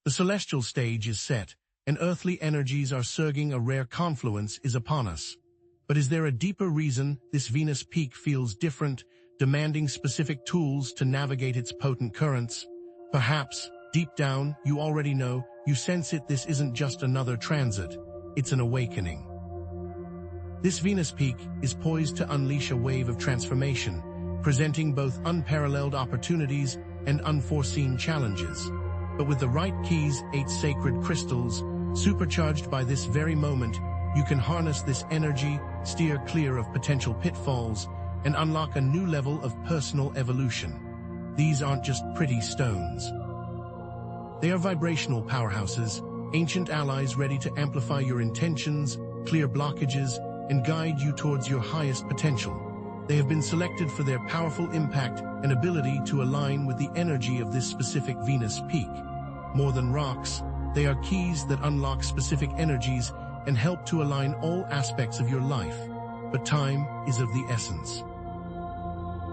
The celestial stage is set, and earthly energies are surging. A rare confluence is upon us. But is there a deeper reason this Venus peak feels different, demanding specific tools to navigate its potent currents? Perhaps, deep down, you already know, you sense it. This isn't just another transit, it's an awakening. This Venus peak is poised to unleash a wave of transformation, presenting both unparalleled opportunities and unforeseen challenges. But with the right keys, 8 sacred crystals, supercharged by this very moment, you can harness this energy, steer clear of potential pitfalls, and unlock a new level of personal evolution. These aren't just pretty stones. They are vibrational powerhouses, ancient allies ready to amplify your intentions, clear blockages, and guide you towards your highest potential. They have been selected for their powerful impact and ability to align with the energy of this specific Venus peak. More than rocks, they are keys that unlock specific energies and help to align all aspects of your life. But time is of the essence.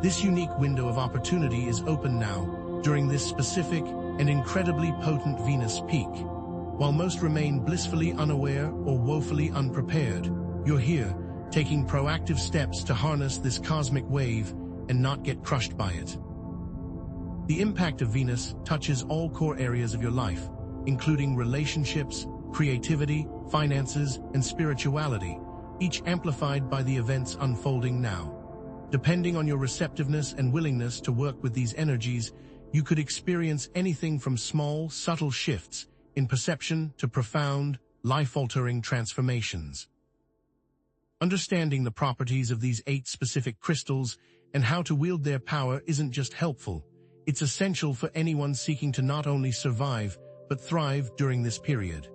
This unique window of opportunity is open now, during this specific and incredibly potent Venus peak. While most remain blissfully unaware or woefully unprepared, you're here, taking proactive steps to harness this cosmic wave and not get crushed by it. The impact of Venus touches all core areas of your life, including relationships, creativity, finances, and spirituality, each amplified by the events unfolding now. Depending on your receptiveness and willingness to work with these energies, you could experience anything from small, subtle shifts in perception to profound, life-altering transformations. Understanding the properties of these 8 specific crystals and how to wield their power isn't just helpful, it's essential for anyone seeking to not only survive, but thrive during this period.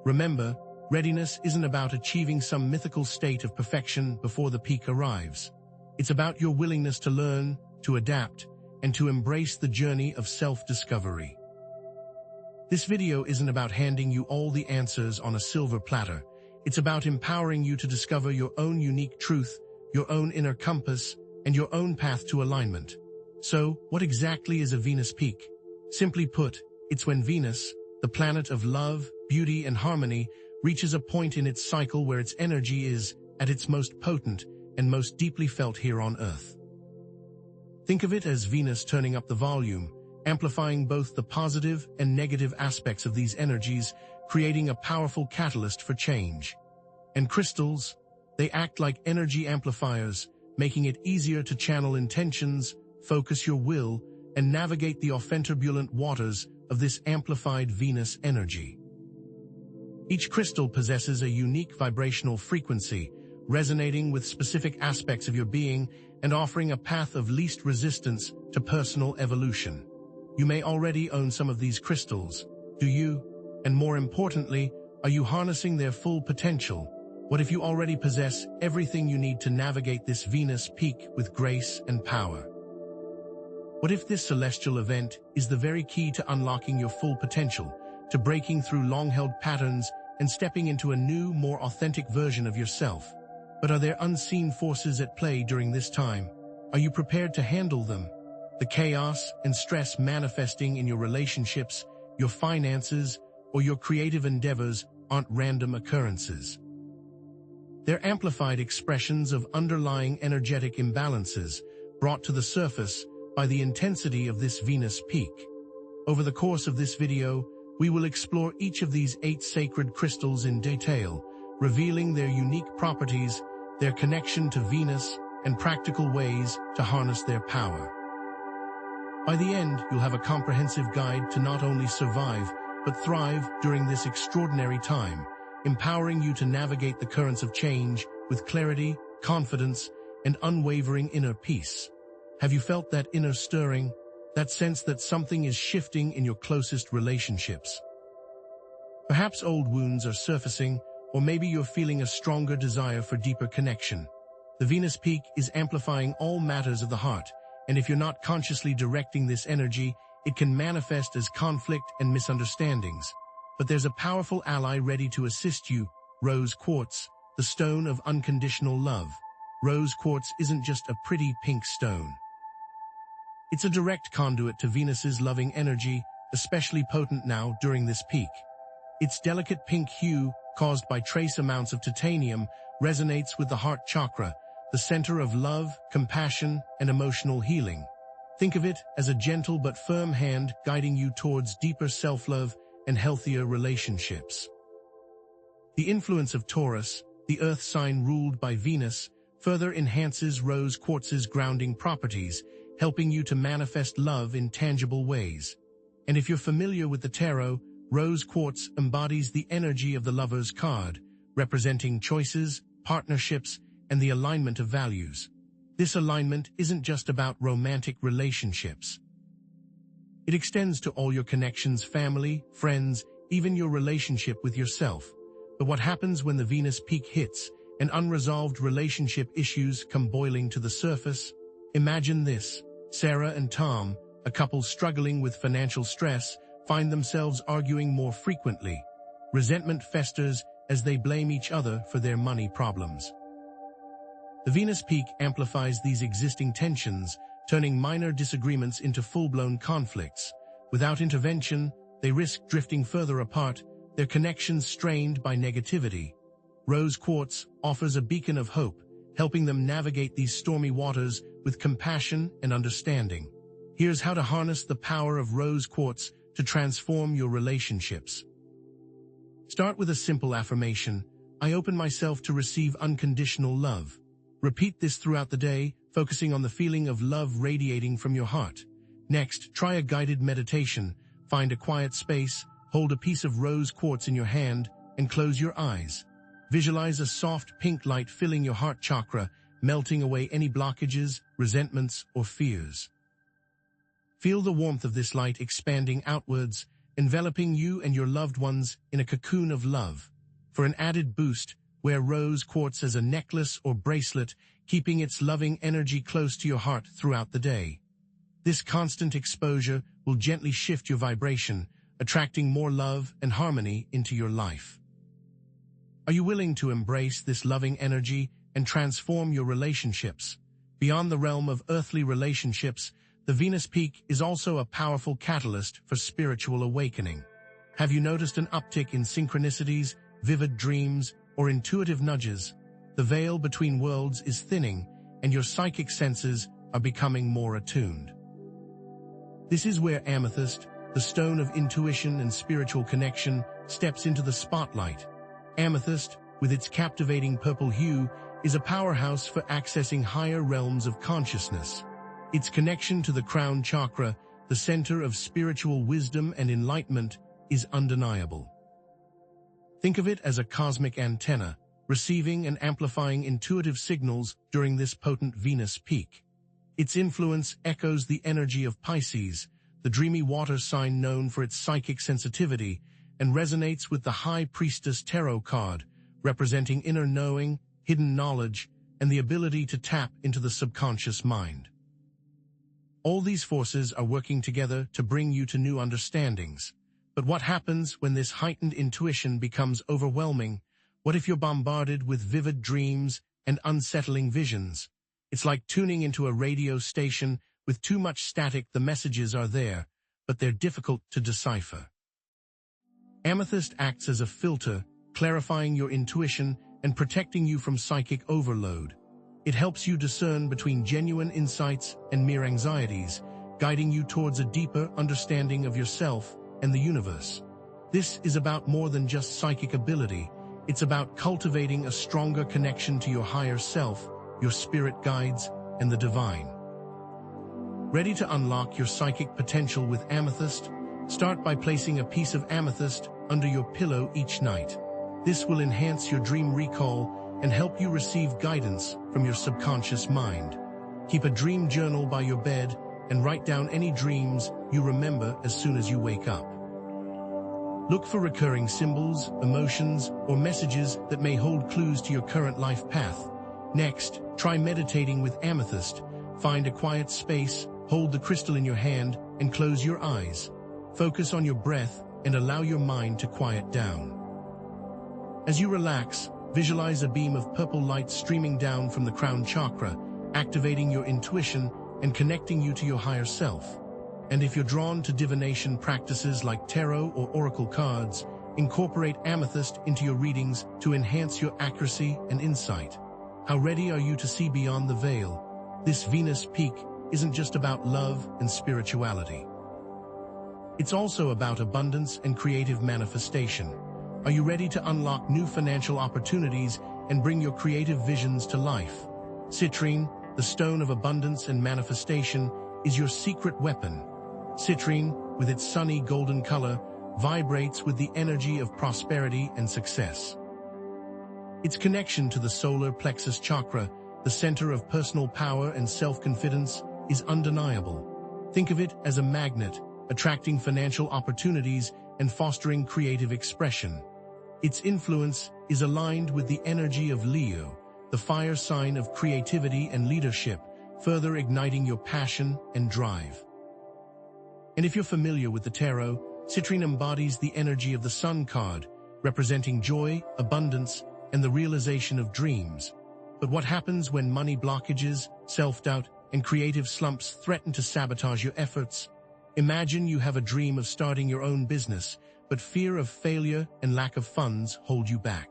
Remember, readiness isn't about achieving some mythical state of perfection before the peak arrives. It's about your willingness to learn, to adapt, and to embrace the journey of self-discovery. This video isn't about handing you all the answers on a silver platter. It's about empowering you to discover your own unique truth, your own inner compass, and your own path to alignment. So, what exactly is a Venus peak? Simply put, it's when Venus, the planet of love, beauty, and harmony, reaches a point in its cycle where its energy is at its most potent and most deeply felt here on Earth. Think of it as Venus turning up the volume, amplifying both the positive and negative aspects of these energies, creating a powerful catalyst for change. And crystals, they act like energy amplifiers, making it easier to channel intentions, focus your will, and navigate the often turbulent waters of this amplified Venus energy. Each crystal possesses a unique vibrational frequency, resonating with specific aspects of your being and offering a path of least resistance to personal evolution. You may already own some of these crystals. Do you? And more importantly, are you harnessing their full potential? What if you already possess everything you need to navigate this Venus peak with grace and power? What if this celestial event is the very key to unlocking your full potential, to breaking through long-held patterns and stepping into a new, more authentic version of yourself? But are there unseen forces at play during this time? Are you prepared to handle them? The chaos and stress manifesting in your relationships, your finances, or your creative endeavors aren't random occurrences. They're amplified expressions of underlying energetic imbalances brought to the surface by the intensity of this Venus peak. Over the course of this video, we will explore each of these 8 sacred crystals in detail, revealing their unique properties, their connection to Venus, and practical ways to harness their power. By the end, you'll have a comprehensive guide to not only survive, but thrive during this extraordinary time, empowering you to navigate the currents of change with clarity, confidence, and unwavering inner peace. Have you felt that inner stirring, that sense that something is shifting in your closest relationships? Perhaps old wounds are surfacing, or maybe you're feeling a stronger desire for deeper connection. The Venus peak is amplifying all matters of the heart, and if you're not consciously directing this energy, it can manifest as conflict and misunderstandings. But there's a powerful ally ready to assist you, rose quartz, the stone of unconditional love. Rose quartz isn't just a pretty pink stone. It's a direct conduit to Venus's loving energy, especially potent now during this peak. Its delicate pink hue, caused by trace amounts of titanium, resonates with the heart chakra, the center of love, compassion, and emotional healing. Think of it as a gentle but firm hand guiding you towards deeper self-love and healthier relationships. The influence of Taurus, the earth sign ruled by Venus, further enhances rose quartz's grounding properties, helping you to manifest love in tangible ways. And if you're familiar with the tarot, rose quartz embodies the energy of the lover's card, representing choices, partnerships, and the alignment of values. This alignment isn't just about romantic relationships. It extends to all your connections, family, friends, even your relationship with yourself. But what happens when the Venus peak hits and unresolved relationship issues come boiling to the surface? Imagine this. Sarah and Tom, a couple struggling with financial stress, find themselves arguing more frequently. Resentment festers as they blame each other for their money problems. The Venus peak amplifies these existing tensions, turning minor disagreements into full-blown conflicts. Without intervention, they risk drifting further apart, their connections strained by negativity. Rose quartz offers a beacon of hope, helping them navigate these stormy waters with compassion and understanding. Here's how to harness the power of rose quartz to transform your relationships. Start with a simple affirmation: I open myself to receive unconditional love. Repeat this throughout the day, focusing on the feeling of love radiating from your heart. Next, try a guided meditation. Find a quiet space, hold a piece of rose quartz in your hand, and close your eyes. Visualize a soft pink light filling your heart chakra, melting away any blockages, resentments, or fears. Feel the warmth of this light expanding outwards, enveloping you and your loved ones in a cocoon of love. For an added boost, wear rose quartz as a necklace or bracelet, keeping its loving energy close to your heart throughout the day. This constant exposure will gently shift your vibration, attracting more love and harmony into your life. Are you willing to embrace this loving energy and transform your relationships? Beyond the realm of earthly relationships, the Venus peak is also a powerful catalyst for spiritual awakening. Have you noticed an uptick in synchronicities, vivid dreams, or intuitive nudges? The veil between worlds is thinning, and your psychic senses are becoming more attuned. This is where amethyst, the stone of intuition and spiritual connection, steps into the spotlight. Amethyst, with its captivating purple hue, is a powerhouse for accessing higher realms of consciousness. Its connection to the crown chakra, the center of spiritual wisdom and enlightenment, is undeniable. Think of it as a cosmic antenna, receiving and amplifying intuitive signals during this potent Venus peak. Its influence echoes the energy of Pisces, the dreamy water sign known for its psychic sensitivity, and resonates with the High Priestess tarot card, representing inner knowing, hidden knowledge, and the ability to tap into the subconscious mind. All these forces are working together to bring you to new understandings. But what happens when this heightened intuition becomes overwhelming? What if you're bombarded with vivid dreams and unsettling visions? It's like tuning into a radio station with too much static. The messages are there, but they're difficult to decipher. Amethyst acts as a filter, clarifying your intuition and protecting you from psychic overload. It helps you discern between genuine insights and mere anxieties, guiding you towards a deeper understanding of yourself and the universe. This is about more than just psychic ability. It's about cultivating a stronger connection to your higher self, your spirit guides, and the divine. Ready to unlock your psychic potential with amethyst? Start by placing a piece of amethyst under your pillow each night. This will enhance your dream recall and help you receive guidance from your subconscious mind. Keep a dream journal by your bed and write down any dreams you remember as soon as you wake up. Look for recurring symbols, emotions, or messages that may hold clues to your current life path. Next, try meditating with amethyst. Find a quiet space, hold the crystal in your hand, and close your eyes. Focus on your breath and allow your mind to quiet down. As you relax, visualize a beam of purple light streaming down from the crown chakra, activating your intuition and connecting you to your higher self. And if you're drawn to divination practices like tarot or oracle cards, incorporate amethyst into your readings to enhance your accuracy and insight. How ready are you to see beyond the veil? This Venus peak isn't just about love and spirituality. It's also about abundance and creative manifestation. Are you ready to unlock new financial opportunities and bring your creative visions to life? Citrine, the stone of abundance and manifestation, is your secret weapon. Citrine, with its sunny golden color, vibrates with the energy of prosperity and success. Its connection to the solar plexus chakra, the center of personal power and self-confidence, is undeniable. Think of it as a magnet, attracting financial opportunities and fostering creative expression. Its influence is aligned with the energy of Leo, the fire sign of creativity and leadership, further igniting your passion and drive. And if you're familiar with the tarot, citrine embodies the energy of the Sun card, representing joy, abundance, and the realization of dreams. But what happens when money blockages, self-doubt, and creative slumps threaten to sabotage your efforts? Imagine you have a dream of starting your own business, but fear of failure and lack of funds hold you back.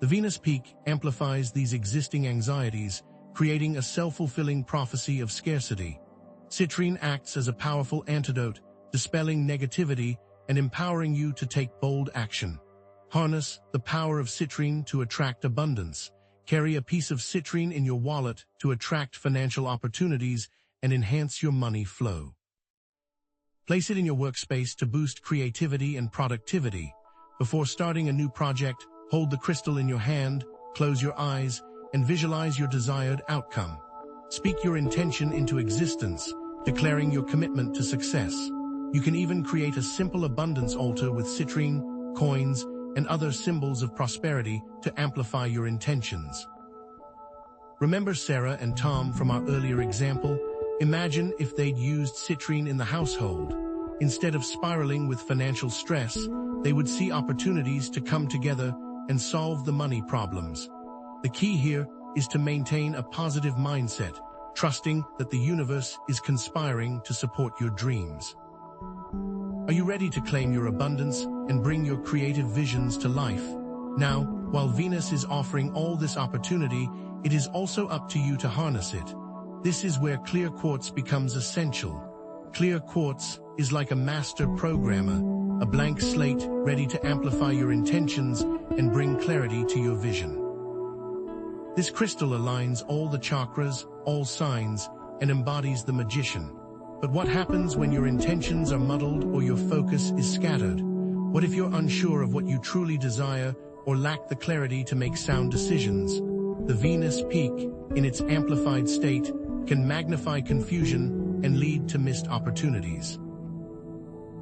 The Venus peak amplifies these existing anxieties, creating a self-fulfilling prophecy of scarcity. Citrine acts as a powerful antidote, dispelling negativity and empowering you to take bold action. Harness the power of citrine to attract abundance. Carry a piece of citrine in your wallet to attract financial opportunities and enhance your money flow. Place it in your workspace to boost creativity and productivity. Before starting a new project, hold the crystal in your hand, close your eyes, and visualize your desired outcome. Speak your intention into existence, declaring your commitment to success. You can even create a simple abundance altar with citrine, coins, and other symbols of prosperity to amplify your intentions. Remember Sarah and Tom from our earlier example? Imagine if they'd used citrine in the household. Instead of spiraling with financial stress, they would see opportunities to come together and solve the money problems. The key here is to maintain a positive mindset, trusting that the universe is conspiring to support your dreams. Are you ready to claim your abundance and bring your creative visions to life? Now, while Venus is offering all this opportunity, it is also up to you to harness it. This is where clear quartz becomes essential. Clear quartz is like a master programmer, a blank slate ready to amplify your intentions and bring clarity to your vision. This crystal aligns all the chakras, all signs, and embodies the magician. But what happens when your intentions are muddled or your focus is scattered? What if you're unsure of what you truly desire or lack the clarity to make sound decisions? The Venus peak, in its amplified state, can magnify confusion and lead to missed opportunities.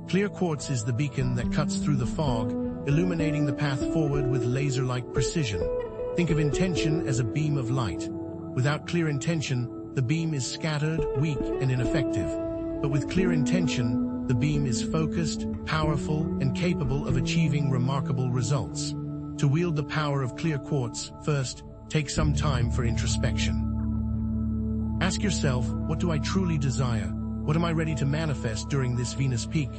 Clear quartz is the beacon that cuts through the fog, illuminating the path forward with laser-like precision. Think of intention as a beam of light. Without clear intention, the beam is scattered, weak, and ineffective. But with clear intention, the beam is focused, powerful, and capable of achieving remarkable results. To wield the power of clear quartz, first, take some time for introspection. Ask yourself, what do I truly desire? What am I ready to manifest during this Venus peak?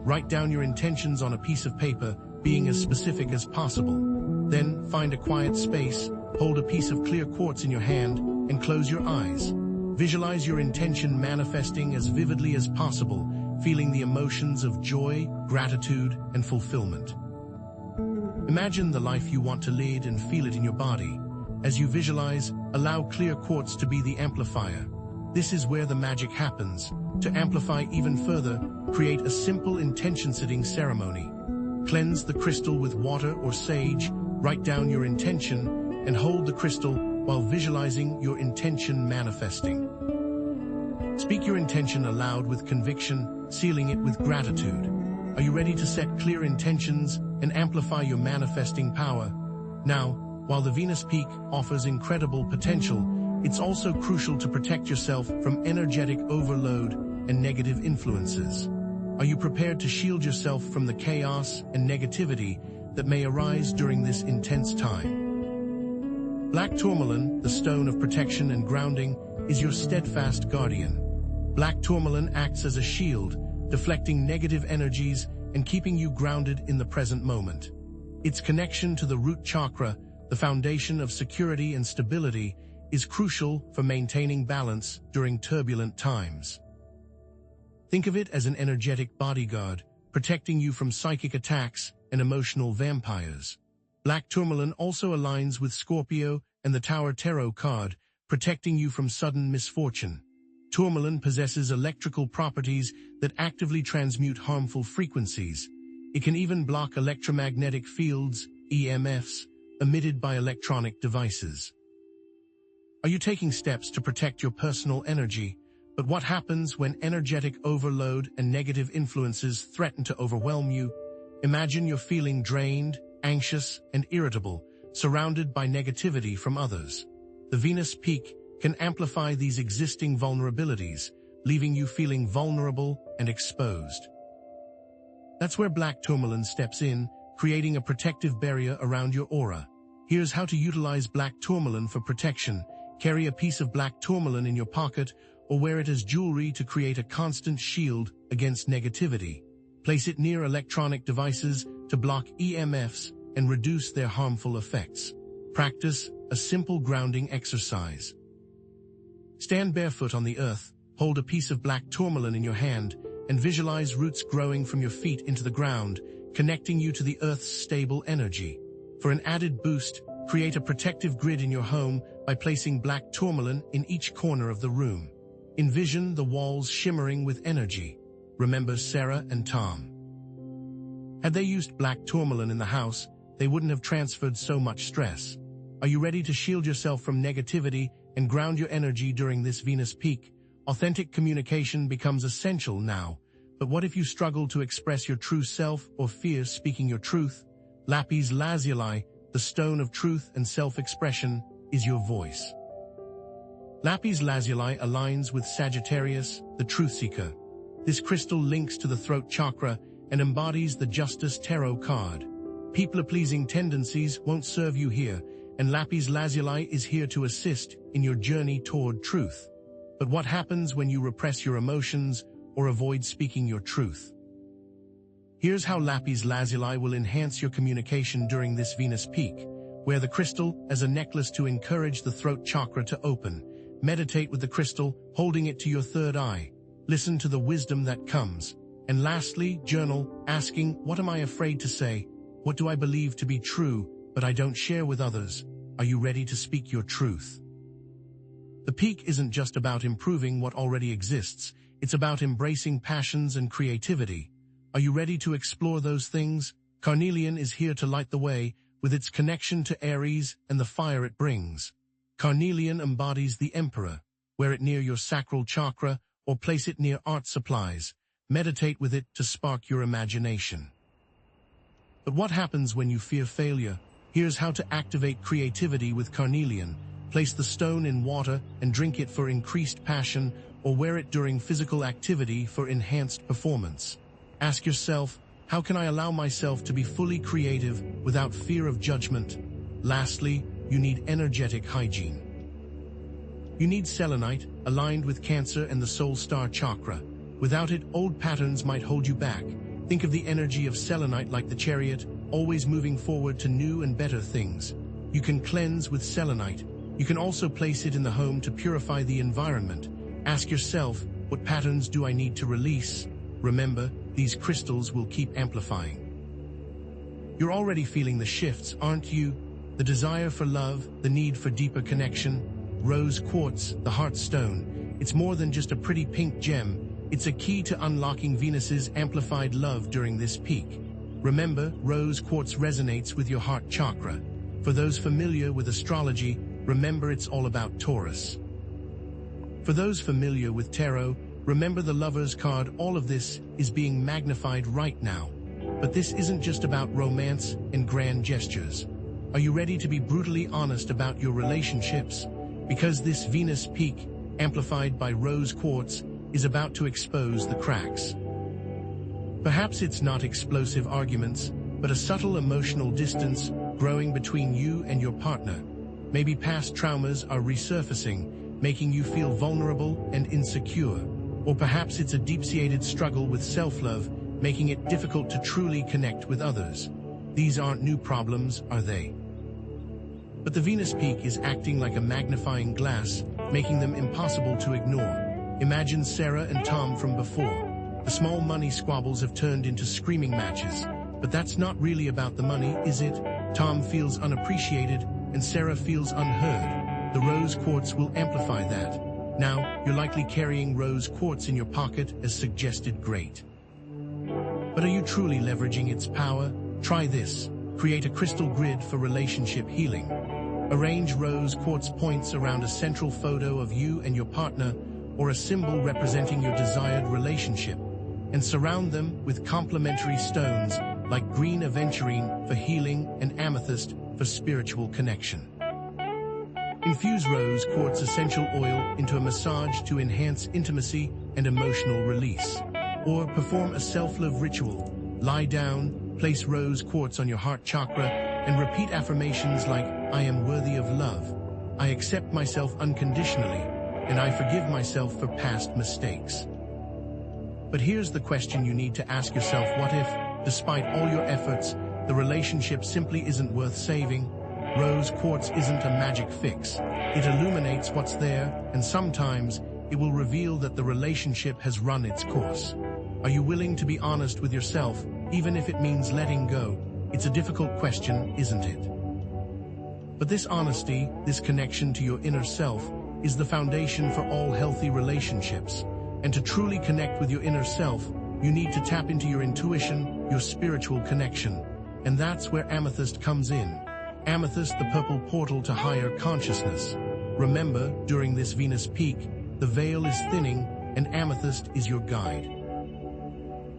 Write down your intentions on a piece of paper, being as specific as possible. Then, find a quiet space, hold a piece of clear quartz in your hand, and close your eyes. Visualize your intention manifesting as vividly as possible, feeling the emotions of joy, gratitude, and fulfillment. Imagine the life you want to lead and feel it in your body. As you visualize, allow clear quartz to be the amplifier. This is where the magic happens. To amplify even further, create a simple intention-setting ceremony. Cleanse the crystal with water or sage, write down your intention, and hold the crystal while visualizing your intention manifesting. Speak your intention aloud with conviction, sealing it with gratitude. Are you ready to set clear intentions and amplify your manifesting power? Now, while the Venus peak offers incredible potential, it's also crucial to protect yourself from energetic overload and negative influences. Are you prepared to shield yourself from the chaos and negativity that may arise during this intense time? Black tourmaline, the stone of protection and grounding, is your steadfast guardian. Black tourmaline acts as a shield, deflecting negative energies and keeping you grounded in the present moment. Its connection to the root chakra, the foundation of security and stability, is crucial for maintaining balance during turbulent times. Think of it as an energetic bodyguard, protecting you from psychic attacks and emotional vampires. Black tourmaline also aligns with Scorpio and the Tower Tarot card, protecting you from sudden misfortune. Tourmaline possesses electrical properties that actively transmute harmful frequencies. It can even block electromagnetic fields, EMFs, emitted by electronic devices. Are you taking steps to protect your personal energy? But what happens when energetic overload and negative influences threaten to overwhelm you? Imagine you're feeling drained, anxious, and irritable, surrounded by negativity from others. The Venus peak can amplify these existing vulnerabilities, leaving you feeling vulnerable and exposed. That's where black tourmaline steps in, creating a protective barrier around your aura. Here's how to utilize black tourmaline for protection. Carry a piece of black tourmaline in your pocket or wear it as jewelry to create a constant shield against negativity. Place it near electronic devices to block EMFs and reduce their harmful effects. Practice a simple grounding exercise. Stand barefoot on the earth, hold a piece of black tourmaline in your hand, and visualize roots growing from your feet into the ground, connecting you to the earth's stable energy. For an added boost, create a protective grid in your home by placing black tourmaline in each corner of the room. Envision the walls shimmering with energy. Remember Sarah and Tom. Had they used black tourmaline in the house, they wouldn't have transferred so much stress. Are you ready to shield yourself from negativity and ground your energy during this Venus peak? Authentic communication becomes essential now. But what if you struggle to express your true self or fear speaking your truth? Lapis lazuli, the stone of truth and self-expression, is your voice. Lapis lazuli aligns with Sagittarius, the truth seeker. This crystal links to the throat chakra and embodies the Justice Tarot card. People-pleasing tendencies won't serve you here, and lapis lazuli is here to assist in your journey toward truth. But what happens when you repress your emotions or avoid speaking your truth? Here's how lapis lazuli will enhance your communication during this Venus peak. Wear the crystal as a necklace to encourage the throat chakra to open. Meditate with the crystal, holding it to your third eye. Listen to the wisdom that comes. And lastly, journal, asking, what am I afraid to say? What do I believe to be true, but I don't share with others? Are you ready to speak your truth? The peak isn't just about improving what already exists. It's about embracing passions and creativity. Are you ready to explore those things? Carnelian is here to light the way, with its connection to Aries and the fire it brings. Carnelian embodies the Emperor. Wear it near your sacral chakra or place it near art supplies. Meditate with it to spark your imagination. But what happens when you fear failure? Here's how to activate creativity with carnelian. Place the stone in water and drink it for increased passion, or wear it during physical activity for enhanced performance. Ask yourself, how can I allow myself to be fully creative without fear of judgment? Lastly, you need energetic hygiene. You need selenite, aligned with Cancer and the soul star chakra. Without it, old patterns might hold you back. Think of the energy of selenite like the chariot, always moving forward to new and better things. You can cleanse with selenite. You can also place it in the home to purify the environment. Ask yourself, what patterns do I need to release? Remember, these crystals will keep amplifying. You're already feeling the shifts, aren't you? The desire for love, the need for deeper connection. Rose quartz, the heart stone. It's more than just a pretty pink gem. It's a key to unlocking Venus's amplified love during this peak. Remember, rose quartz resonates with your heart chakra. For those familiar with astrology, remember it's all about Taurus. For those familiar with tarot, remember the Lover's card. All of this is being magnified right now. But this isn't just about romance and grand gestures. Are you ready to be brutally honest about your relationships? Because this Venus peak, amplified by rose quartz, is about to expose the cracks. Perhaps it's not explosive arguments, but a subtle emotional distance growing between you and your partner. Maybe past traumas are resurfacing, making you feel vulnerable and insecure. Or perhaps it's a deep-seated struggle with self-love, making it difficult to truly connect with others. These aren't new problems, are they? But the Venus peak is acting like a magnifying glass, making them impossible to ignore. Imagine Sarah and Tom from before. The small money squabbles have turned into screaming matches. But that's not really about the money, is it? Tom feels unappreciated, and Sarah feels unheard. The rose quartz will amplify that. Now, you're likely carrying rose quartz in your pocket as suggested. Great. But are you truly leveraging its power? Try this. Create a crystal grid for relationship healing. Arrange rose quartz points around a central photo of you and your partner, or a symbol representing your desired relationship, and surround them with complementary stones like green aventurine for healing and amethyst for spiritual connection. Infuse rose quartz essential oil into a massage to enhance intimacy and emotional release. Or perform a self-love ritual. Lie down, place rose quartz on your heart chakra, and repeat affirmations like, I am worthy of love, I accept myself unconditionally, and I forgive myself for past mistakes. But here's the question you need to ask yourself: what if, despite all your efforts, the relationship simply isn't worth saving? Rose quartz isn't a magic fix. It illuminates what's there, and sometimes it will reveal that the relationship has run its course. Are you willing to be honest with yourself, even if it means letting go? It's a difficult question, isn't it? But this honesty, this connection to your inner self, is the foundation for all healthy relationships. And to truly connect with your inner self, you need to tap into your intuition, your spiritual connection. And that's where amethyst comes in. Amethyst, the purple portal to higher consciousness. Remember, during this Venus peak, the veil is thinning, and amethyst is your guide.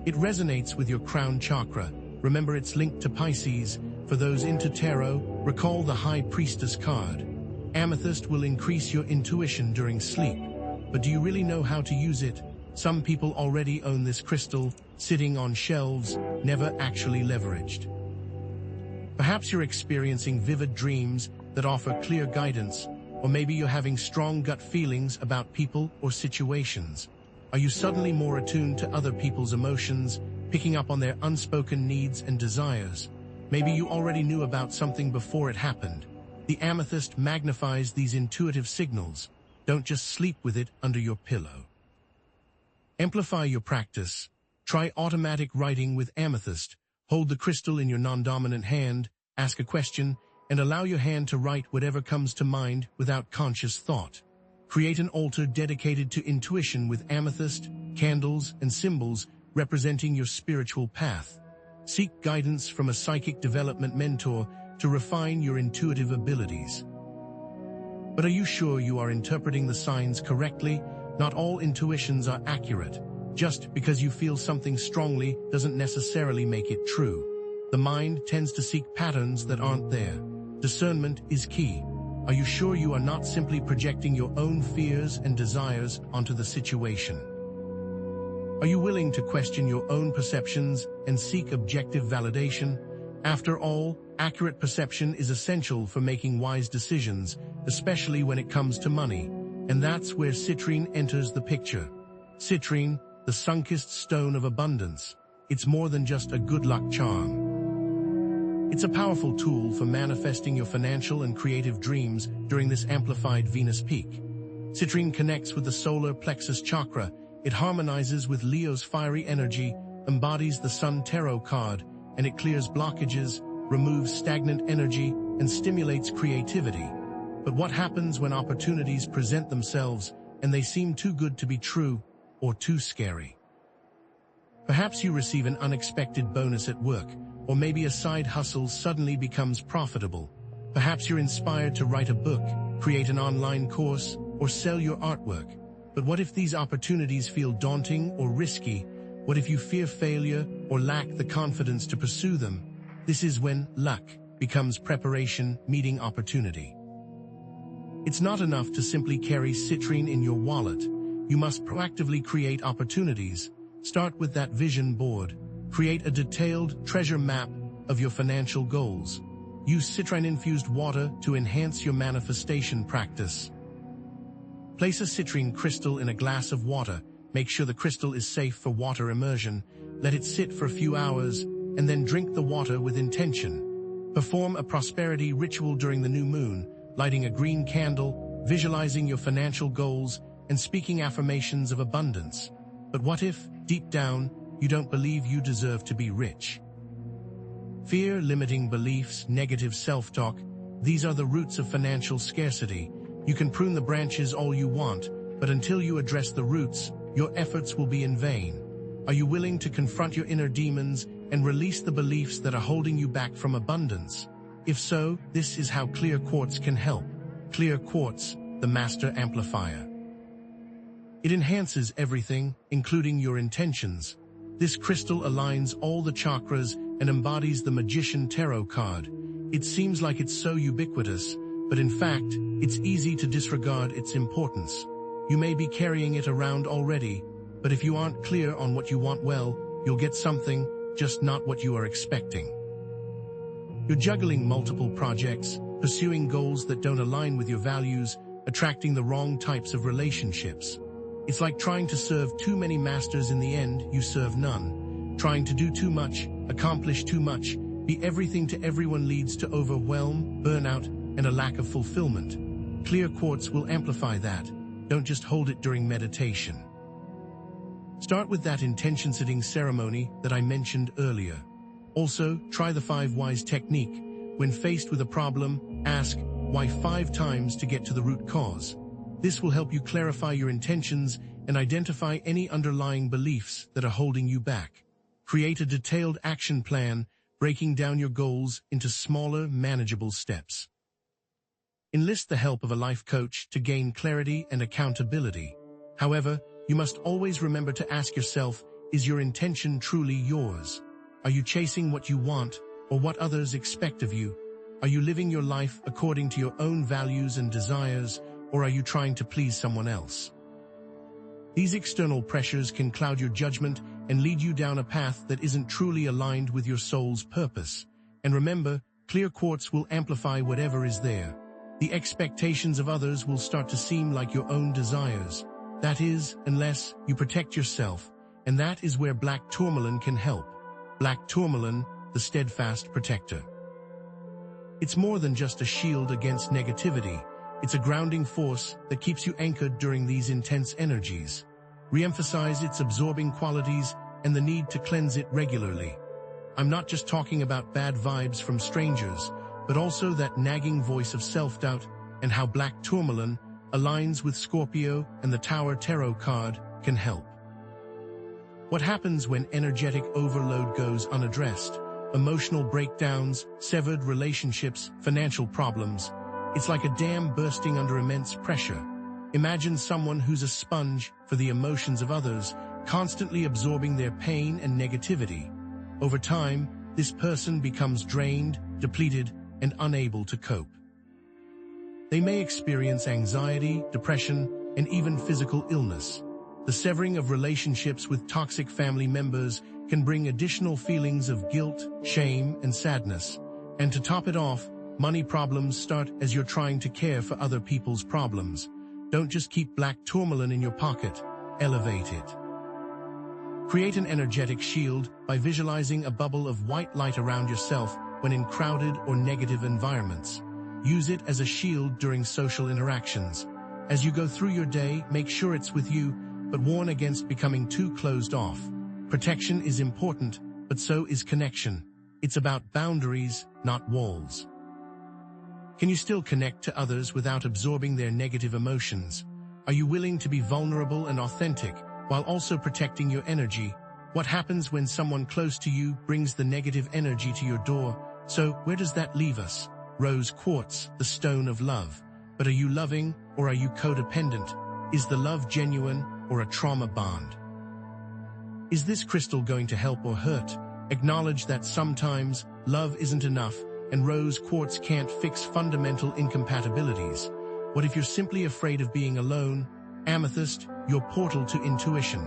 It resonates with your crown chakra. Remember, it's linked to Pisces. For those into tarot, recall the High Priestess card. Amethyst will increase your intuition during sleep. But do you really know how to use it? Some people already own this crystal, sitting on shelves, never actually leveraged. Perhaps you're experiencing vivid dreams that offer clear guidance, or maybe you're having strong gut feelings about people or situations. Are you suddenly more attuned to other people's emotions, picking up on their unspoken needs and desires? Maybe you already knew about something before it happened. The amethyst magnifies these intuitive signals. Don't just sleep with it under your pillow. Amplify your practice. Try automatic writing with amethyst. Hold the crystal in your non-dominant hand, ask a question, and allow your hand to write whatever comes to mind without conscious thought. Create an altar dedicated to intuition with amethyst, candles, and symbols representing your spiritual path. Seek guidance from a psychic development mentor to refine your intuitive abilities. But are you sure you are interpreting the signs correctly? Not all intuitions are accurate. Just because you feel something strongly doesn't necessarily make it true. The mind tends to seek patterns that aren't there. Discernment is key. Are you sure you are not simply projecting your own fears and desires onto the situation? Are you willing to question your own perceptions and seek objective validation? After all, accurate perception is essential for making wise decisions, especially when it comes to money. And that's where citrine enters the picture. Citrine, the sunkist stone of abundance. It's more than just a good luck charm. It's a powerful tool for manifesting your financial and creative dreams during this amplified Venus peak. Citrine connects with the solar plexus chakra. It harmonizes with Leo's fiery energy, embodies the Sun Tarot card, and it clears blockages, removes stagnant energy, and stimulates creativity. But what happens when opportunities present themselves and they seem too good to be true or too scary? Perhaps you receive an unexpected bonus at work, or maybe a side hustle suddenly becomes profitable. Perhaps you're inspired to write a book, create an online course, or sell your artwork. But what if these opportunities feel daunting or risky? What if you fear failure or lack the confidence to pursue them? This is when luck becomes preparation meeting opportunity. It's not enough to simply carry citrine in your wallet. You must proactively create opportunities. Start with that vision board. Create a detailed treasure map of your financial goals. Use citrine-infused water to enhance your manifestation practice. Place a citrine crystal in a glass of water make sure the crystal is safe for water immersion, let it sit for a few hours, and then drink the water with intention. Perform a prosperity ritual during the new moon, lighting a green candle, visualizing your financial goals, and speaking affirmations of abundance. But what if, deep down, you don't believe you deserve to be rich? Fear, limiting beliefs, negative self-talk, these are the roots of financial scarcity. You can prune the branches all you want, but until you address the roots, your efforts will be in vain. Are you willing to confront your inner demons and release the beliefs that are holding you back from abundance? If so, this is how clear quartz can help. Clear quartz, the master amplifier. It enhances everything, including your intentions. This crystal aligns all the chakras and embodies the Magician Tarot card. It seems like it's so ubiquitous, but in fact, it's easy to disregard its importance. You may be carrying it around already, but if you aren't clear on what you want, well, you'll get something, just not what you are expecting. You're juggling multiple projects, pursuing goals that don't align with your values, attracting the wrong types of relationships. It's like trying to serve too many masters. In the end, you serve none. Trying to do too much, accomplish too much, be everything to everyone leads to overwhelm, burnout, and a lack of fulfillment. Clear quartz will amplify that. Don't just hold it during meditation. Start with that intention-setting ceremony that I mentioned earlier. Also, try the 5 whys technique. When faced with a problem, ask why 5 times to get to the root cause. This will help you clarify your intentions and identify any underlying beliefs that are holding you back. Create a detailed action plan, breaking down your goals into smaller, manageable steps. Enlist the help of a life coach to gain clarity and accountability. However, you must always remember to ask yourself, is your intention truly yours? Are you chasing what you want or what others expect of you? Are you living your life according to your own values and desires, or are you trying to please someone else? These external pressures can cloud your judgment and lead you down a path that isn't truly aligned with your soul's purpose. And remember, clear quartz will amplify whatever is there. The expectations of others will start to seem like your own desires. That is, unless you protect yourself, and that is where black tourmaline can help. Black tourmaline, the steadfast protector. It's more than just a shield against negativity. It's a grounding force that keeps you anchored during these intense energies. Re-emphasize its absorbing qualities and the need to cleanse it regularly. I'm not just talking about bad vibes from strangers, but also that nagging voice of self-doubt, and how black tourmaline aligns with Scorpio and the Tower Tarot card can help. What happens when energetic overload goes unaddressed? Emotional breakdowns, severed relationships, financial problems. It's like a dam bursting under immense pressure. Imagine someone who's a sponge for the emotions of others, constantly absorbing their pain and negativity. Over time, this person becomes drained, depleted, and unable to cope. They may experience anxiety, depression, and even physical illness. The severing of relationships with toxic family members can bring additional feelings of guilt, shame, and sadness. And to top it off, money problems start as you're trying to care for other people's problems. Don't just keep black tourmaline in your pocket, elevate it. Create an energetic shield by visualizing a bubble of white light around yourself when in crowded or negative environments. Use it as a shield during social interactions. As you go through your day, make sure it's with you, but warn against becoming too closed off. Protection is important, but so is connection. It's about boundaries, not walls. Can you still connect to others without absorbing their negative emotions? Are you willing to be vulnerable and authentic while also protecting your energy? What happens when someone close to you brings the negative energy to your door? So where does that leave us? Rose quartz, the stone of love. But are you loving or are you codependent? Is the love genuine or a trauma bond? Is this crystal going to help or hurt? Acknowledge that sometimes love isn't enough and rose quartz can't fix fundamental incompatibilities. What if you're simply afraid of being alone? Amethyst, your portal to intuition.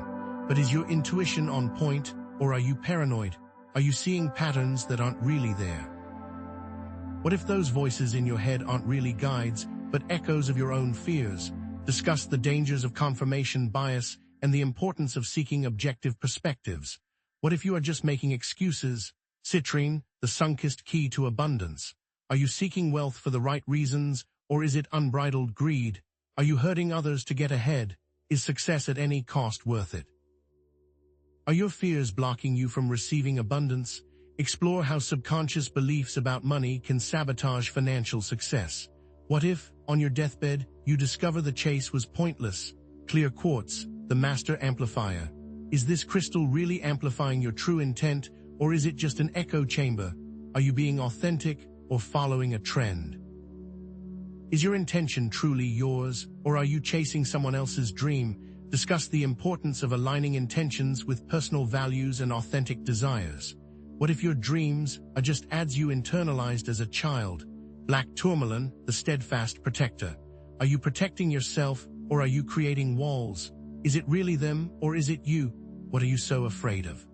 But is your intuition on point, or are you paranoid? Are you seeing patterns that aren't really there? What if those voices in your head aren't really guides, but echoes of your own fears? Discuss the dangers of confirmation bias and the importance of seeking objective perspectives. What if you are just making excuses? Citrine, the sunkist key to abundance. Are you seeking wealth for the right reasons, or is it unbridled greed? Are you hurting others to get ahead? Is success at any cost worth it? Are your fears blocking you from receiving abundance? Explore how subconscious beliefs about money can sabotage financial success. What if, on your deathbed, you discover the chase was pointless? Clear quartz, the master amplifier. Is this crystal really amplifying your true intent, or is it just an echo chamber? Are you being authentic or following a trend? Is your intention truly yours, or are you chasing someone else's dream? Discuss the importance of aligning intentions with personal values and authentic desires. What if your dreams are just ads you internalized as a child? Black tourmaline, the steadfast protector. Are you protecting yourself, or are you creating walls? Is it really them, or is it you? What are you so afraid of?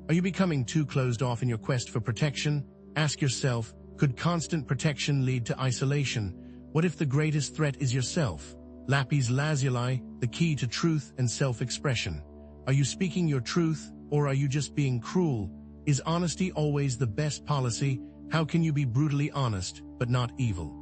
Are you becoming too closed off in your quest for protection? Ask yourself, could constant protection lead to isolation? What if the greatest threat is yourself? Lapis lazuli, the key to truth and self-expression. Are you speaking your truth, or are you just being cruel? Is honesty always the best policy? How can you be brutally honest, but not evil?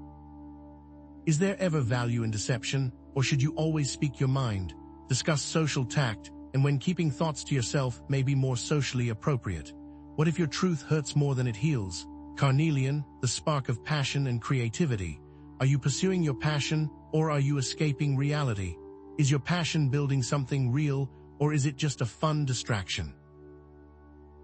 Is there ever value in deception, or should you always speak your mind? Discuss social tact, and when keeping thoughts to yourself may be more socially appropriate. What if your truth hurts more than it heals? Carnelian, the spark of passion and creativity. Are you pursuing your passion, or are you escaping reality? Is your passion building something real, or is it just a fun distraction?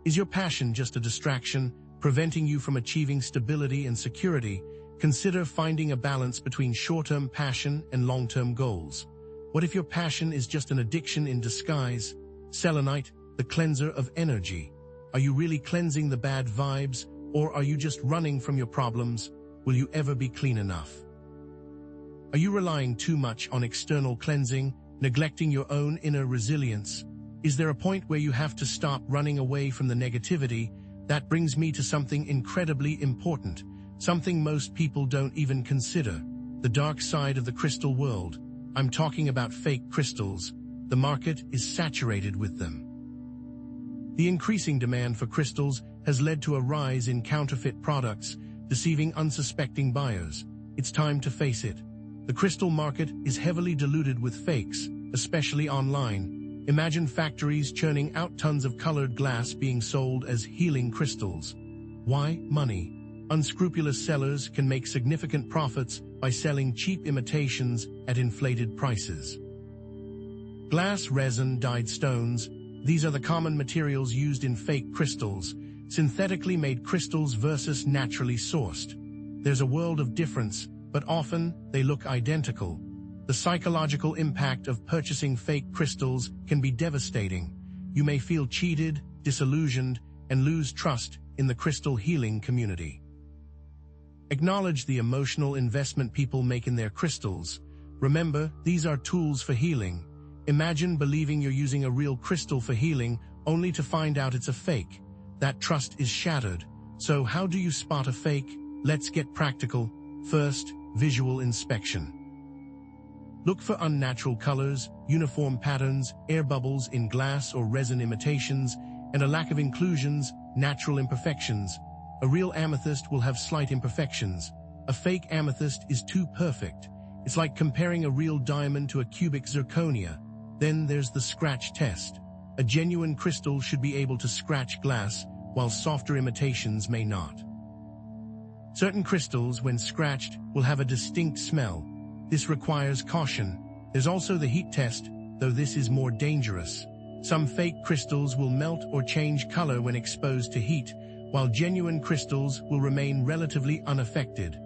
Is your passion just a distraction, preventing you from achieving stability and security? Consider finding a balance between short-term passion and long-term goals. What if your passion is just an addiction in disguise? Selenite, the cleanser of energy. Are you really cleansing the bad vibes, or are you just running from your problems? Will you ever be clean enough? Are you relying too much on external cleansing, neglecting your own inner resilience? Is there a point where you have to stop running away from the negativity? That brings me to something incredibly important, something most people don't even consider: the dark side of the crystal world. I'm talking about fake crystals. The market is saturated with them. The increasing demand for crystals has led to a rise in counterfeit products, deceiving unsuspecting buyers. It's time to face it. The crystal market is heavily diluted with fakes, especially online. Imagine factories churning out tons of colored glass being sold as healing crystals. Why? Money. Unscrupulous sellers can make significant profits by selling cheap imitations at inflated prices. Glass, resin, dyed stones. These are the common materials used in fake crystals, synthetically made crystals versus naturally sourced. There's a world of difference, but often they look identical. The psychological impact of purchasing fake crystals can be devastating. You may feel cheated, disillusioned, and lose trust in the crystal healing community. Acknowledge the emotional investment people make in their crystals. Remember, these are tools for healing. Imagine believing you're using a real crystal for healing, only to find out it's a fake. That trust is shattered. So how do you spot a fake? Let's get practical. First, visual inspection. Look for unnatural colors, uniform patterns, air bubbles in glass or resin imitations, and a lack of inclusions, natural imperfections. A real amethyst will have slight imperfections. A fake amethyst is too perfect. It's like comparing a real diamond to a cubic zirconia. Then there's the scratch test. A genuine crystal should be able to scratch glass, while softer imitations may not. Certain crystals, when scratched, will have a distinct smell. This requires caution. There's also the heat test, though this is more dangerous. Some fake crystals will melt or change color when exposed to heat, while genuine crystals will remain relatively unaffected.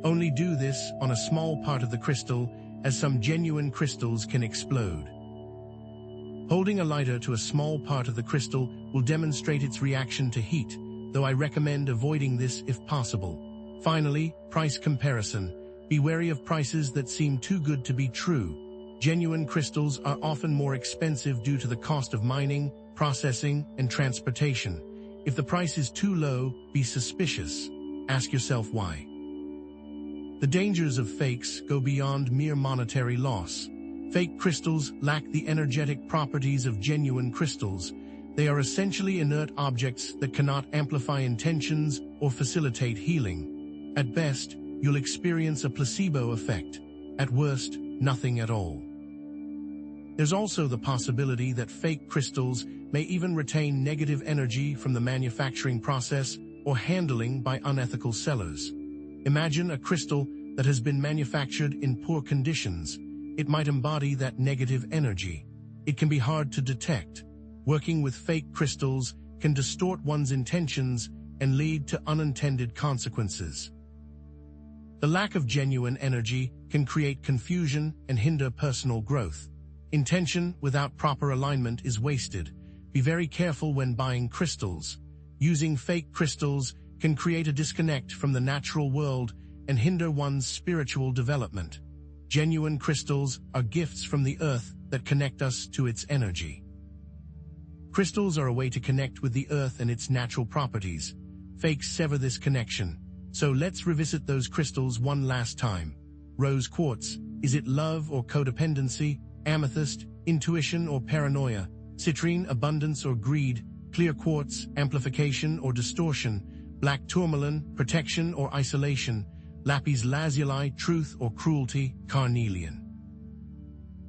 Only do this on a small part of the crystal, as some genuine crystals can explode. Holding a lighter to a small part of the crystal will demonstrate its reaction to heat, though I recommend avoiding this if possible. Finally, price comparison. Be wary of prices that seem too good to be true. Genuine crystals are often more expensive due to the cost of mining, processing, and transportation. If the price is too low, be suspicious. Ask yourself why. The dangers of fakes go beyond mere monetary loss. Fake crystals lack the energetic properties of genuine crystals. They are essentially inert objects that cannot amplify intentions or facilitate healing. At best, you'll experience a placebo effect. At worst, nothing at all. There's also the possibility that fake crystals may even retain negative energy from the manufacturing process or handling by unethical sellers. Imagine a crystal that has been manufactured in poor conditions. It might embody that negative energy. It can be hard to detect. Working with fake crystals can distort one's intentions and lead to unintended consequences. The lack of genuine energy can create confusion and hinder personal growth. Intention without proper alignment is wasted. Be very careful when buying crystals. Using fake crystals can create a disconnect from the natural world and hinder one's spiritual development. Genuine crystals are gifts from the earth that connect us to its energy. Crystals are a way to connect with the earth and its natural properties. Fakes sever this connection. So let's revisit those crystals one last time. Rose quartz, is it love or codependency? Amethyst, intuition or paranoia? Citrine, abundance or greed? Clear quartz, amplification or distortion? Black tourmaline, protection or isolation? Lapis lazuli, truth or cruelty? Carnelian.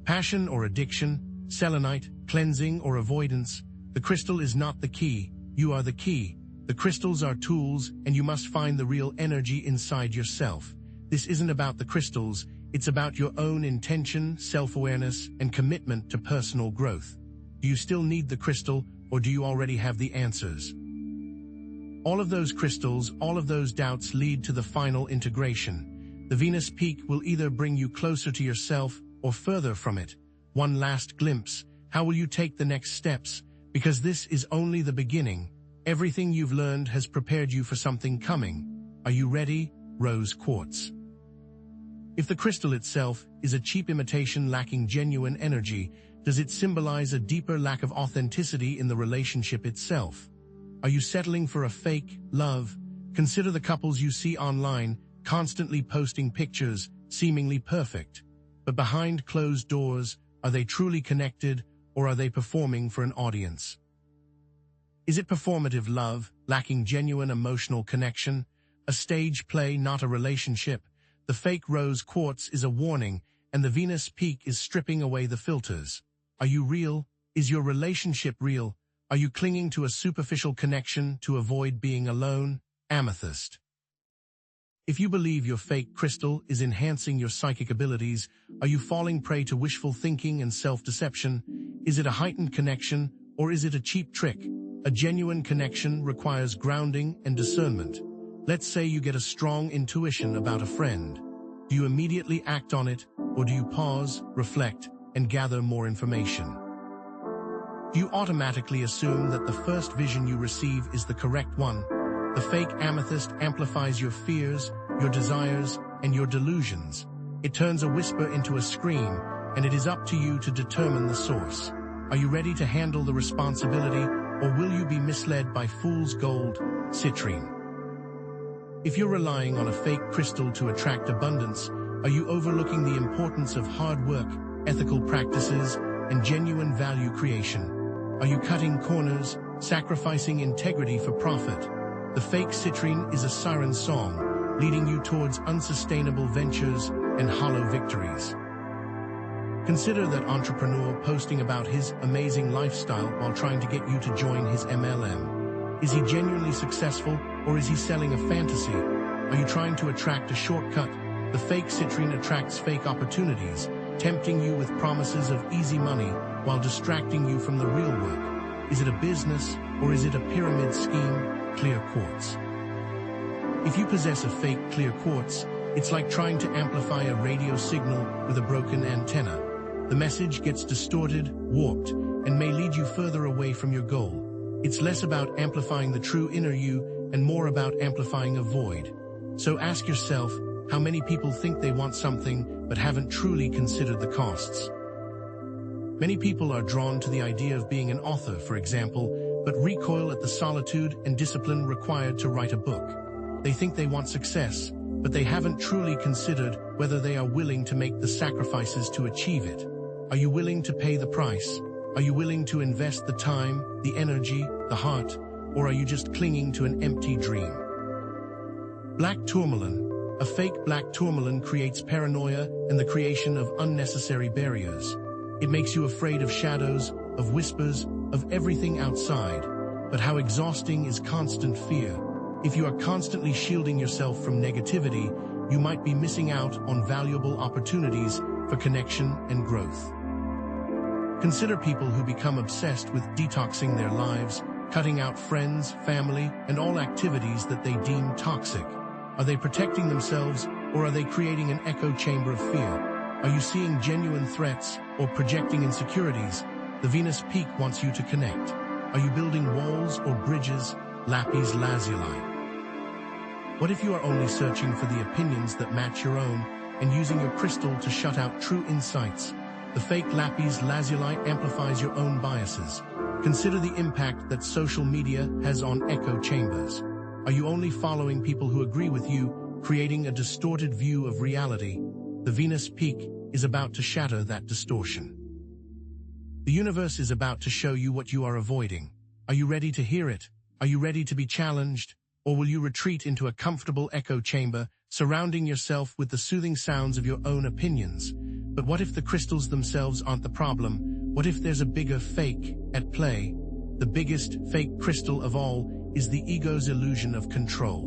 Passion or addiction? Selenite, cleansing or avoidance? The crystal is not the key, you are the key. The crystals are tools, and you must find the real energy inside yourself. This isn't about the crystals, it's about your own intention, self-awareness, and commitment to personal growth. Do you still need the crystal, or do you already have the answers? All of those crystals, all of those doubts lead to the final integration. The Venus Peak will either bring you closer to yourself or further from it. One last glimpse. How will you take the next steps? Because this is only the beginning. Everything you've learned has prepared you for something coming. Are you ready? Rose quartz. If the crystal itself is a cheap imitation lacking genuine energy, does it symbolize a deeper lack of authenticity in the relationship itself? Are you settling for a fake love? Consider the couples you see online, constantly posting pictures, seemingly perfect. But behind closed doors, are they truly connected, or are they performing for an audience? Is it performative love, lacking genuine emotional connection? A stage play, not a relationship? The fake rose quartz is a warning, and the Venus Peak is stripping away the filters. Are you real? Is your relationship real? Are you clinging to a superficial connection to avoid being alone? Amethyst. If you believe your fake crystal is enhancing your psychic abilities, are you falling prey to wishful thinking and self-deception? Is it a heightened connection, or is it a cheap trick? A genuine connection requires grounding and discernment. Let's say you get a strong intuition about a friend. Do you immediately act on it, or do you pause, reflect, and gather more information? Do you automatically assume that the first vision you receive is the correct one? The fake amethyst amplifies your fears, your desires, and your delusions. It turns a whisper into a scream, and it is up to you to determine the source. Are you ready to handle the responsibility, or will you be misled by fool's gold? Citrine. If you're relying on a fake crystal to attract abundance, are you overlooking the importance of hard work, ethical practices, and genuine value creation? Are you cutting corners, sacrificing integrity for profit? The fake citrine is a siren song, leading you towards unsustainable ventures and hollow victories. Consider that entrepreneur posting about his amazing lifestyle while trying to get you to join his MLM. Is he genuinely successful, or is he selling a fantasy? Are you trying to attract a shortcut? The fake citrine attracts fake opportunities, tempting you with promises of easy money while distracting you from the real work. Is it a business, or is it a pyramid scheme? Clear quartz. If you possess a fake clear quartz, it's like trying to amplify a radio signal with a broken antenna. The message gets distorted, warped, and may lead you further away from your goal. It's less about amplifying the true inner you and more about amplifying a void. So ask yourself, how many people think they want something but haven't truly considered the costs? Many people are drawn to the idea of being an author, for example, but recoil at the solitude and discipline required to write a book. They think they want success, but they haven't truly considered whether they are willing to make the sacrifices to achieve it. Are you willing to pay the price? Are you willing to invest the time, the energy, the heart, or are you just clinging to an empty dream? Black tourmaline. A fake black tourmaline creates paranoia and the creation of unnecessary barriers. It makes you afraid of shadows, of whispers, of everything outside. But how exhausting is constant fear? If you are constantly shielding yourself from negativity, you might be missing out on valuable opportunities for connection and growth. Consider people who become obsessed with detoxing their lives, cutting out friends, family, and all activities that they deem toxic. Are they protecting themselves, or are they creating an echo chamber of fear? Are you seeing genuine threats or projecting insecurities? The Venus peak wants you to connect. Are you building walls or bridges? Lapis lazuli. What if you are only searching for the opinions that match your own and using your crystal to shut out true insights? The fake lapis lazuli amplifies your own biases. Consider the impact that social media has on echo chambers. Are you only following people who agree with you, creating a distorted view of reality? The Venus peak is about to shatter that distortion. The universe is about to show you what you are avoiding. Are you ready to hear it? Are you ready to be challenged? Or will you retreat into a comfortable echo chamber, surrounding yourself with the soothing sounds of your own opinions? But what if the crystals themselves aren't the problem? What if there's a bigger fake at play? The biggest fake crystal of all is the ego's illusion of control.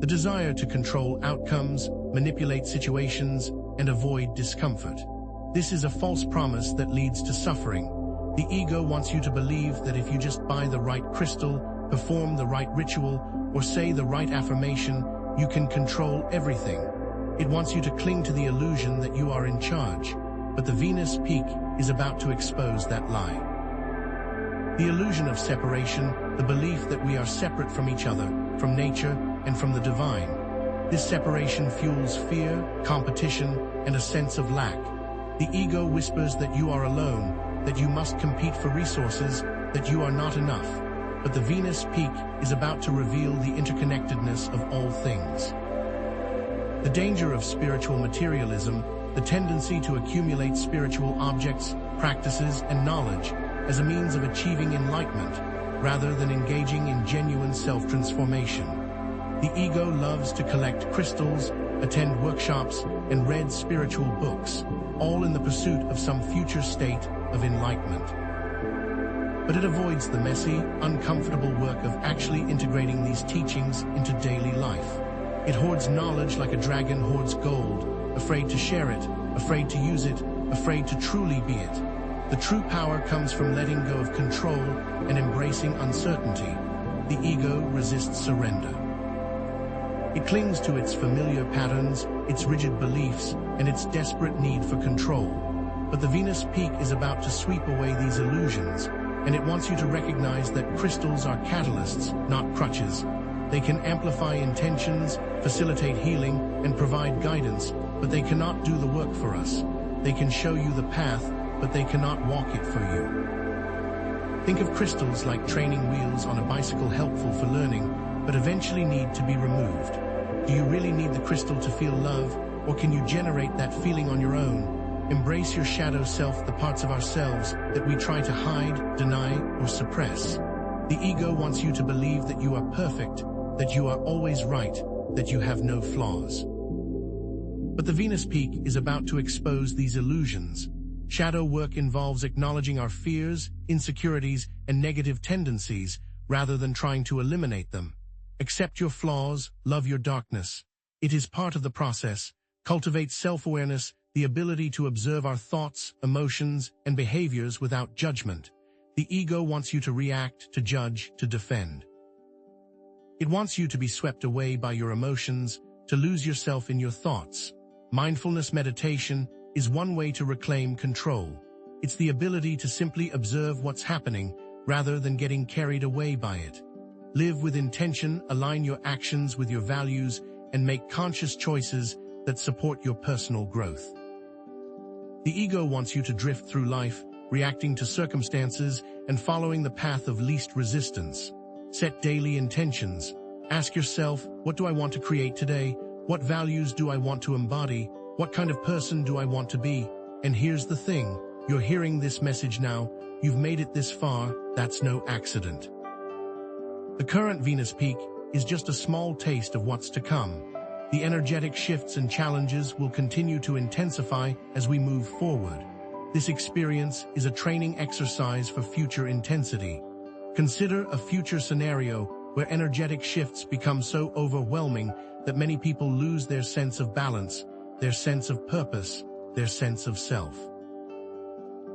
The desire to control outcomes, manipulate situations, and avoid discomfort. This is a false promise that leads to suffering. The ego wants you to believe that if you just buy the right crystal, perform the right ritual, or say the right affirmation, you can control everything. It wants you to cling to the illusion that you are in charge. But the Venus peak is about to expose that lie. The illusion of separation, the belief that we are separate from each other, from nature, and from the divine. This separation fuels fear, competition, and a sense of lack. The ego whispers that you are alone, that you must compete for resources, that you are not enough. But the Venus peak is about to reveal the interconnectedness of all things. The danger of spiritual materialism, the tendency to accumulate spiritual objects, practices, and knowledge as a means of achieving enlightenment, rather than engaging in genuine self-transformation. The ego loves to collect crystals, attend workshops, and read spiritual books, all in the pursuit of some future state of enlightenment. But it avoids the messy, uncomfortable work of actually integrating these teachings into daily life. It hoards knowledge like a dragon hoards gold, afraid to share it, afraid to use it, afraid to truly be it. The true power comes from letting go of control and embracing uncertainty. The ego resists surrender. It clings to its familiar patterns, its rigid beliefs, and its desperate need for control. But the Venus peak is about to sweep away these illusions, and it wants you to recognize that crystals are catalysts, not crutches. They can amplify intentions, facilitate healing, and provide guidance, but they cannot do the work for us. They can show you the path, but they cannot walk it for you. Think of crystals like training wheels on a bicycle, helpful for learning, but eventually need to be removed. Do you really need the crystal to feel love, or can you generate that feeling on your own? Embrace your shadow self, the parts of ourselves that we try to hide, deny, or suppress. The ego wants you to believe that you are perfect, that you are always right, that you have no flaws. But the Venus peak is about to expose these illusions. Shadow work involves acknowledging our fears, insecurities, and negative tendencies, rather than trying to eliminate them. Accept your flaws, love your darkness. It is part of the process. Cultivate self-awareness, the ability to observe our thoughts, emotions, and behaviors without judgment. The ego wants you to react, to judge, to defend. It wants you to be swept away by your emotions, to lose yourself in your thoughts. Mindfulness meditation is one way to reclaim control. It's the ability to simply observe what's happening, rather than getting carried away by it. Live with intention, align your actions with your values, and make conscious choices that support your personal growth. The ego wants you to drift through life, reacting to circumstances and following the path of least resistance. Set daily intentions. Ask yourself, what do I want to create today? What values do I want to embody? What kind of person do I want to be? And here's the thing, you're hearing this message now, you've made it this far, that's no accident. The current Venus peak is just a small taste of what's to come. The energetic shifts and challenges will continue to intensify as we move forward. This experience is a training exercise for future intensity. Consider a future scenario where energetic shifts become so overwhelming that many people lose their sense of balance, their sense of purpose, their sense of self.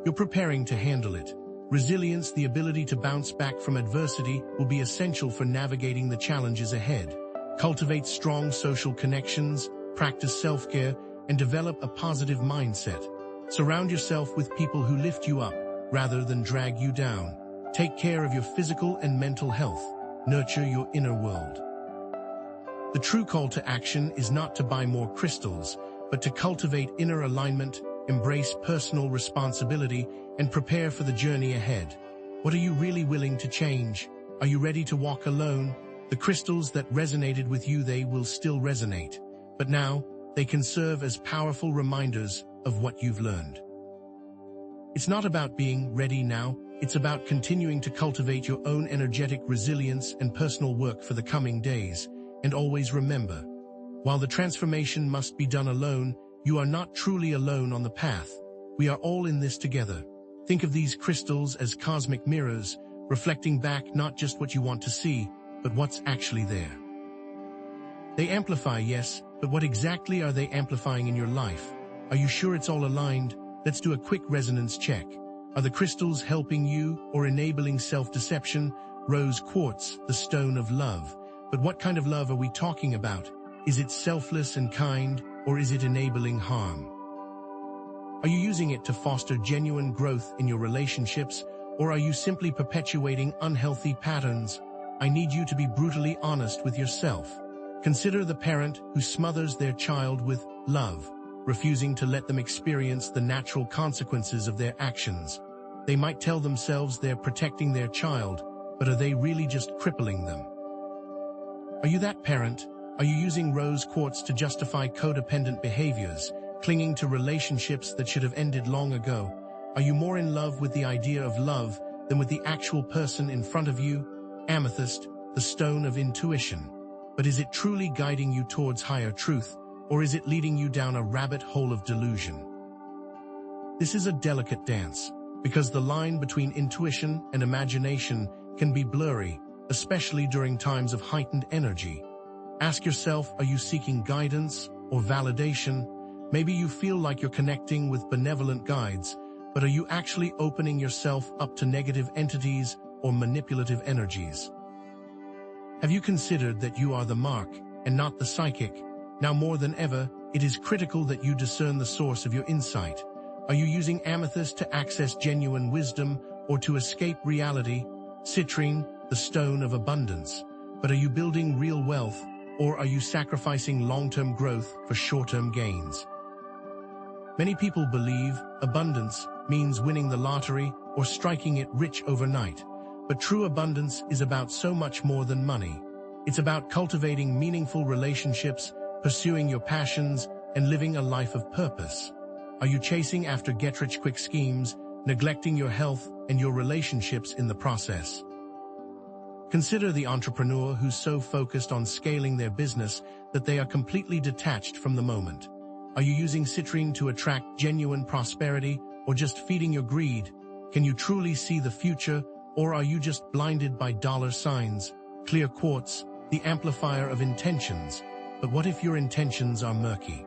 You're preparing to handle it. Resilience, the ability to bounce back from adversity, will be essential for navigating the challenges ahead. Cultivate strong social connections, practice self-care, and develop a positive mindset. Surround yourself with people who lift you up, rather than drag you down. Take care of your physical and mental health. Nurture your inner world. The true call to action is not to buy more crystals, but to cultivate inner alignment, embrace personal responsibility, and prepare for the journey ahead. What are you really willing to change? Are you ready to walk alone? The crystals that resonated with you, they will still resonate. But now, they can serve as powerful reminders of what you've learned. It's not about being ready now, it's about continuing to cultivate your own energetic resilience and personal work for the coming days. And always remember, while the transformation must be done alone, you are not truly alone on the path. We are all in this together. Think of these crystals as cosmic mirrors, reflecting back not just what you want to see, but what's actually there. They amplify, yes, but what exactly are they amplifying in your life? Are you sure it's all aligned? Let's do a quick resonance check. Are the crystals helping you or enabling self-deception? Rose quartz, the stone of love. But what kind of love are we talking about? Is it selfless and kind, or is it enabling harm? Are you using it to foster genuine growth in your relationships, or are you simply perpetuating unhealthy patterns? I need you to be brutally honest with yourself. Consider the parent who smothers their child with love, refusing to let them experience the natural consequences of their actions. They might tell themselves they're protecting their child, but are they really just crippling them? Are you that parent? Are you using rose quartz to justify codependent behaviors, clinging to relationships that should have ended long ago? Are you more in love with the idea of love than with the actual person in front of you? Amethyst, the stone of intuition. But is it truly guiding you towards higher truth, or is it leading you down a rabbit hole of delusion? This is a delicate dance, because the line between intuition and imagination can be blurry, especially during times of heightened energy. Ask yourself, are you seeking guidance or validation? Maybe you feel like you're connecting with benevolent guides, but are you actually opening yourself up to negative entities or manipulative energies? Have you considered that you are the mark and not the psychic? Now more than ever, it is critical that you discern the source of your insight. Are you using amethyst to access genuine wisdom or to escape reality? Citrine, the stone of abundance. But are you building real wealth, or are you sacrificing long-term growth for short-term gains? Many people believe abundance means winning the lottery or striking it rich overnight. But true abundance is about so much more than money. It's about cultivating meaningful relationships, pursuing your passions, and living a life of purpose. Are you chasing after get-rich-quick schemes, neglecting your health and your relationships in the process? Consider the entrepreneur who's so focused on scaling their business that they are completely detached from the moment. Are you using citrine to attract genuine prosperity, or just feeding your greed? Can you truly see the future, or are you just blinded by dollar signs? Clear quartz, the amplifier of intentions. But what if your intentions are murky?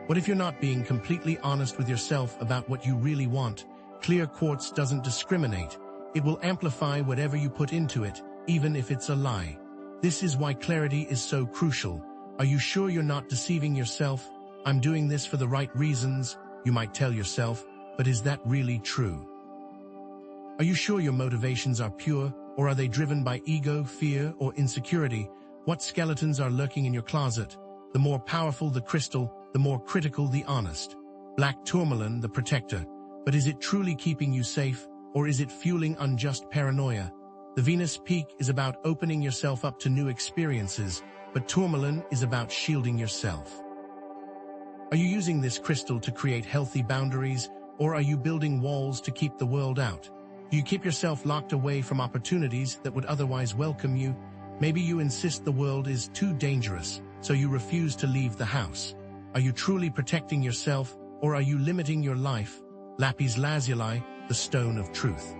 What if you're not being completely honest with yourself about what you really want? Clear quartz doesn't discriminate. It will amplify whatever you put into it, even if it's a lie. This is why clarity is so crucial. Are you sure you're not deceiving yourself? I'm doing this for the right reasons, you might tell yourself, but is that really true? Are you sure your motivations are pure, or are they driven by ego, fear, or insecurity? What skeletons are lurking in your closet? The more powerful the crystal, the more critical the honest. Black tourmaline, the protector. But is it truly keeping you safe, or is it fueling unjust paranoia? The Venus peak is about opening yourself up to new experiences, but tourmaline is about shielding yourself. Are you using this crystal to create healthy boundaries, or are you building walls to keep the world out? Do you keep yourself locked away from opportunities that would otherwise welcome you? Maybe you insist the world is too dangerous, so you refuse to leave the house. Are you truly protecting yourself, or are you limiting your life? Lapis lazuli, the stone of truth.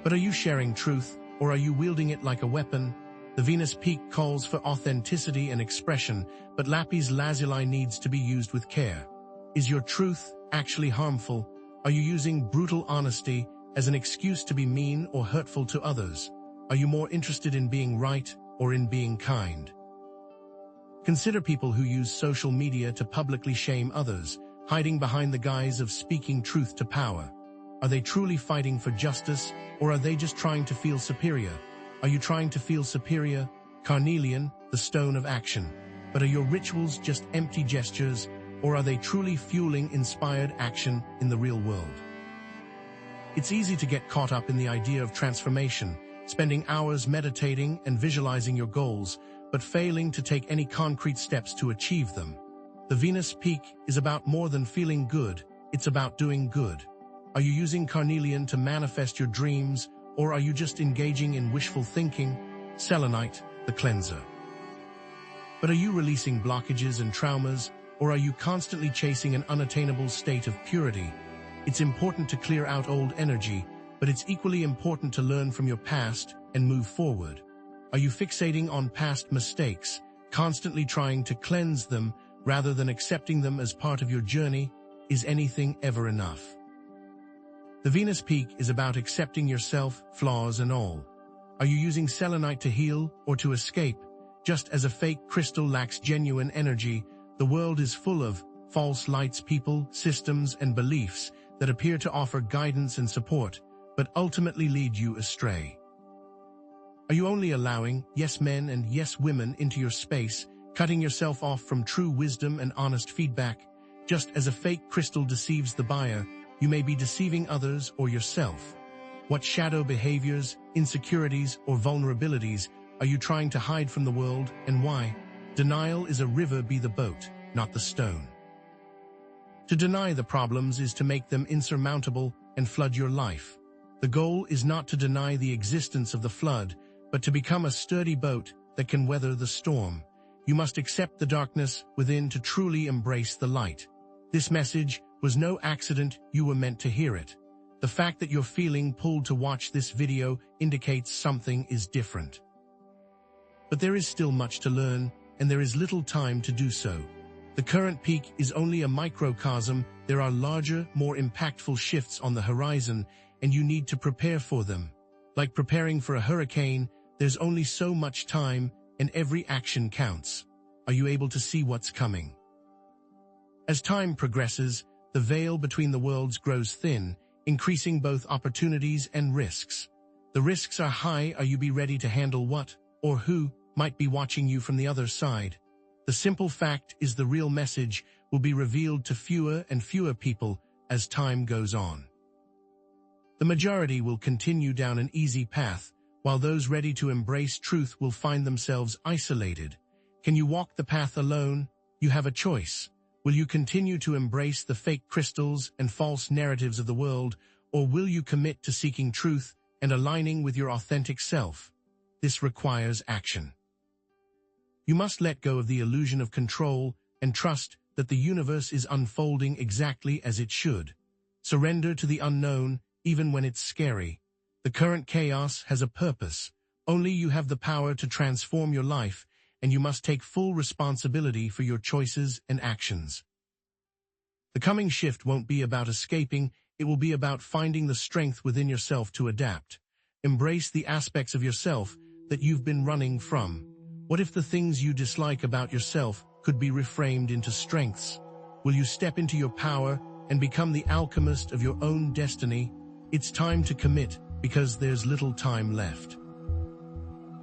But are you sharing truth, or are you wielding it like a weapon? The Venus peak calls for authenticity and expression, but lapis lazuli needs to be used with care. Is your truth actually harmful? Are you using brutal honesty as an excuse to be mean or hurtful to others? Are you more interested in being right or in being kind? Consider people who use social media to publicly shame others, hiding behind the guise of speaking truth to power. Are they truly fighting for justice, or are they just trying to feel superior? Are you trying to feel superior? Carnelian, the stone of action. But are your rituals just empty gestures, or are they truly fueling inspired action in the real world? It's easy to get caught up in the idea of transformation, spending hours meditating and visualizing your goals, but failing to take any concrete steps to achieve them. The Venus peak is about more than feeling good, it's about doing good. Are you using carnelian to manifest your dreams, or are you just engaging in wishful thinking? Selenite, the cleanser. But are you releasing blockages and traumas, or are you constantly chasing an unattainable state of purity? It's important to clear out old energy, but it's equally important to learn from your past and move forward. Are you fixating on past mistakes, constantly trying to cleanse them rather than accepting them as part of your journey? Is anything ever enough? The Venus peak is about accepting yourself, flaws and all. Are you using selenite to heal or to escape? Just as a fake crystal lacks genuine energy, the world is full of false lights, people, systems, and beliefs that appear to offer guidance and support, but ultimately lead you astray. Are you only allowing yes men and yes women into your space, cutting yourself off from true wisdom and honest feedback? Just as a fake crystal deceives the buyer, you may be deceiving others or yourself. What shadow behaviors, insecurities, or vulnerabilities are you trying to hide from the world, and why? Denial is a river, be the boat, not the stone. To deny the problems is to make them insurmountable and flood your life. The goal is not to deny the existence of the flood, but to become a sturdy boat that can weather the storm. You must accept the darkness within to truly embrace the light. This message was no accident, you were meant to hear it. The fact that you're feeling pulled to watch this video indicates something is different. But there is still much to learn, and there is little time to do so. The current peak is only a microcosm. There are larger, more impactful shifts on the horizon, and you need to prepare for them. Like preparing for a hurricane, there's only so much time, and every action counts. Are you able to see what's coming? As time progresses, the veil between the worlds grows thin, increasing both opportunities and risks. The risks are high. Are you ready to handle what, or who, might be watching you from the other side? The simple fact is the real message will be revealed to fewer and fewer people as time goes on. The majority will continue down an easy path, while those ready to embrace truth will find themselves isolated. Can you walk the path alone? You have a choice. Will you continue to embrace the fake crystals and false narratives of the world, or will you commit to seeking truth and aligning with your authentic self? This requires action. You must let go of the illusion of control and trust that the universe is unfolding exactly as it should. Surrender to the unknown, even when it's scary. The current chaos has a purpose. Only you have the power to transform your life, and you must take full responsibility for your choices and actions. The coming shift won't be about escaping, it will be about finding the strength within yourself to adapt. Embrace the aspects of yourself that you've been running from. What if the things you dislike about yourself could be reframed into strengths? Will you step into your power and become the alchemist of your own destiny? It's time to commit, because there's little time left.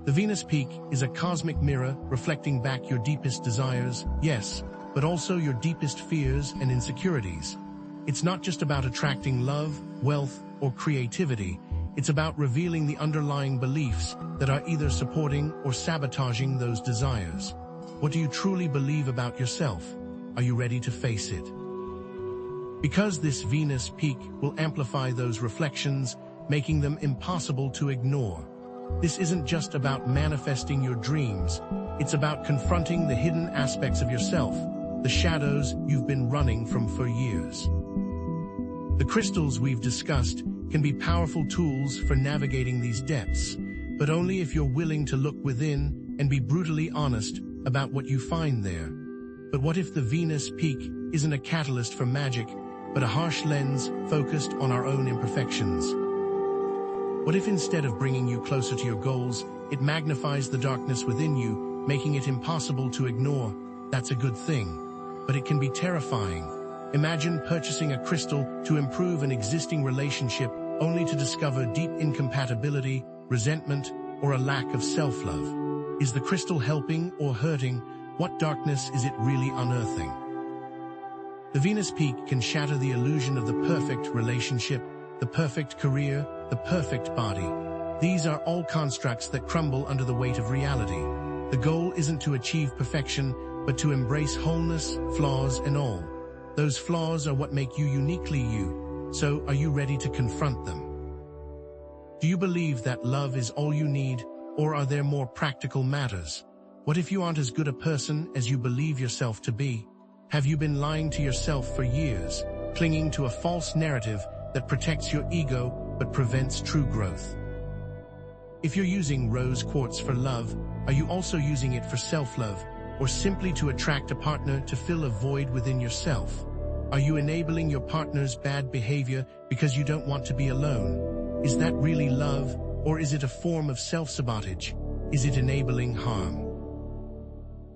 The Venus peak is a cosmic mirror reflecting back your deepest desires, yes, but also your deepest fears and insecurities. It's not just about attracting love, wealth, or creativity. It's about revealing the underlying beliefs that are either supporting or sabotaging those desires. What do you truly believe about yourself? Are you ready to face it? Because this Venus peak will amplify those reflections, making them impossible to ignore. This isn't just about manifesting your dreams, it's about confronting the hidden aspects of yourself, the shadows you've been running from for years. The crystals we've discussed can be powerful tools for navigating these depths, but only if you're willing to look within and be brutally honest about what you find there. But what if the Venus peak isn't a catalyst for magic, but a harsh lens focused on our own imperfections? What if instead of bringing you closer to your goals, it magnifies the darkness within you, making it impossible to ignore? That's a good thing, but it can be terrifying. Imagine purchasing a crystal to improve an existing relationship only to discover deep incompatibility, resentment, or a lack of self-love. Is the crystal helping or hurting? What darkness is it really unearthing? The Venus peak can shatter the illusion of the perfect relationship, the perfect career, the perfect body. These are all constructs that crumble under the weight of reality. The goal isn't to achieve perfection, but to embrace wholeness, flaws and all. Those flaws are what make you uniquely you. So, are you ready to confront them? Do you believe that love is all you need, or are there more practical matters? What if you aren't as good a person as you believe yourself to be? Have you been lying to yourself for years, clinging to a false narrative that protects your ego but prevents true growth? If you're using rose quartz for love, are you also using it for self-love, or simply to attract a partner to fill a void within yourself? Are you enabling your partner's bad behavior because you don't want to be alone? Is that really love, or is it a form of self-sabotage? Is it enabling harm?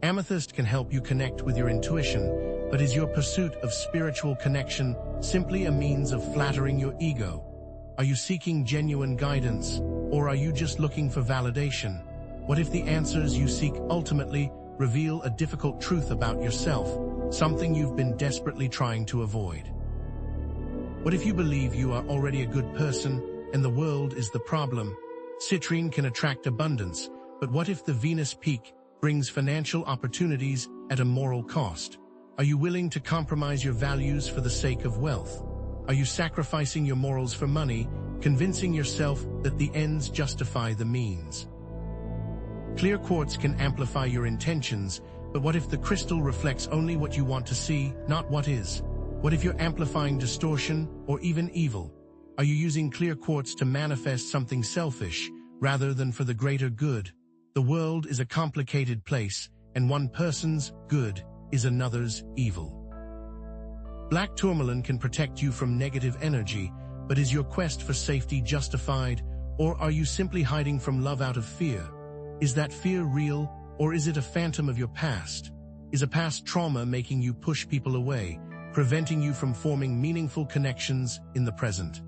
Amethyst can help you connect with your intuition, but is your pursuit of spiritual connection simply a means of flattering your ego? Are you seeking genuine guidance, or are you just looking for validation? What if the answers you seek ultimately reveal a difficult truth about yourself, something you've been desperately trying to avoid? What if you believe you are already a good person and the world is the problem? Citrine can attract abundance, but what if the Venus peak brings financial opportunities at a moral cost? Are you willing to compromise your values for the sake of wealth? Are you sacrificing your morals for money, convincing yourself that the ends justify the means? Clear quartz can amplify your intentions, but what if the crystal reflects only what you want to see, not what is? What if you're amplifying distortion or even evil? Are you using clear quartz to manifest something selfish rather than for the greater good? The world is a complicated place, and one person's good is another's evil. Black tourmaline can protect you from negative energy, but is your quest for safety justified, or are you simply hiding from love out of fear? Is that fear real, or is it a phantom of your past? Is a past trauma making you push people away, preventing you from forming meaningful connections in the present?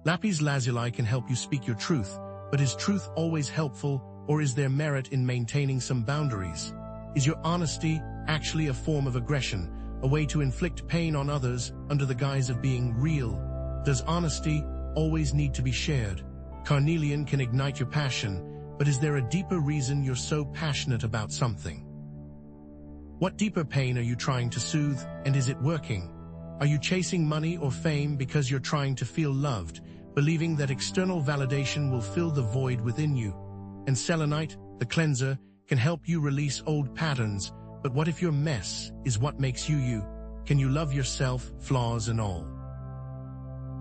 Lapis lazuli can help you speak your truth, but is truth always helpful, or is there merit in maintaining some boundaries? Is your honesty actually a form of aggression, a way to inflict pain on others under the guise of being real? Does honesty always need to be shared? Carnelian can ignite your passion, but is there a deeper reason you're so passionate about something? What deeper pain are you trying to soothe, and is it working? Are you chasing money or fame because you're trying to feel loved, believing that external validation will fill the void within you? And selenite, the cleanser, can help you release old patterns, but what if your mess is what makes you you? Can you love yourself, flaws and all?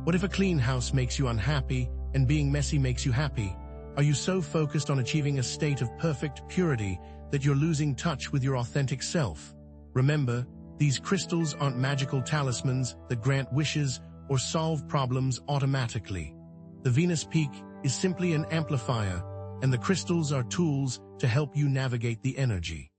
What if a clean house makes you unhappy, and being messy makes you happy? Are you so focused on achieving a state of perfect purity that you're losing touch with your authentic self? Remember, these crystals aren't magical talismans that grant wishes or solve problems automatically. The Venus peak is simply an amplifier, and the crystals are tools to help you navigate the energy.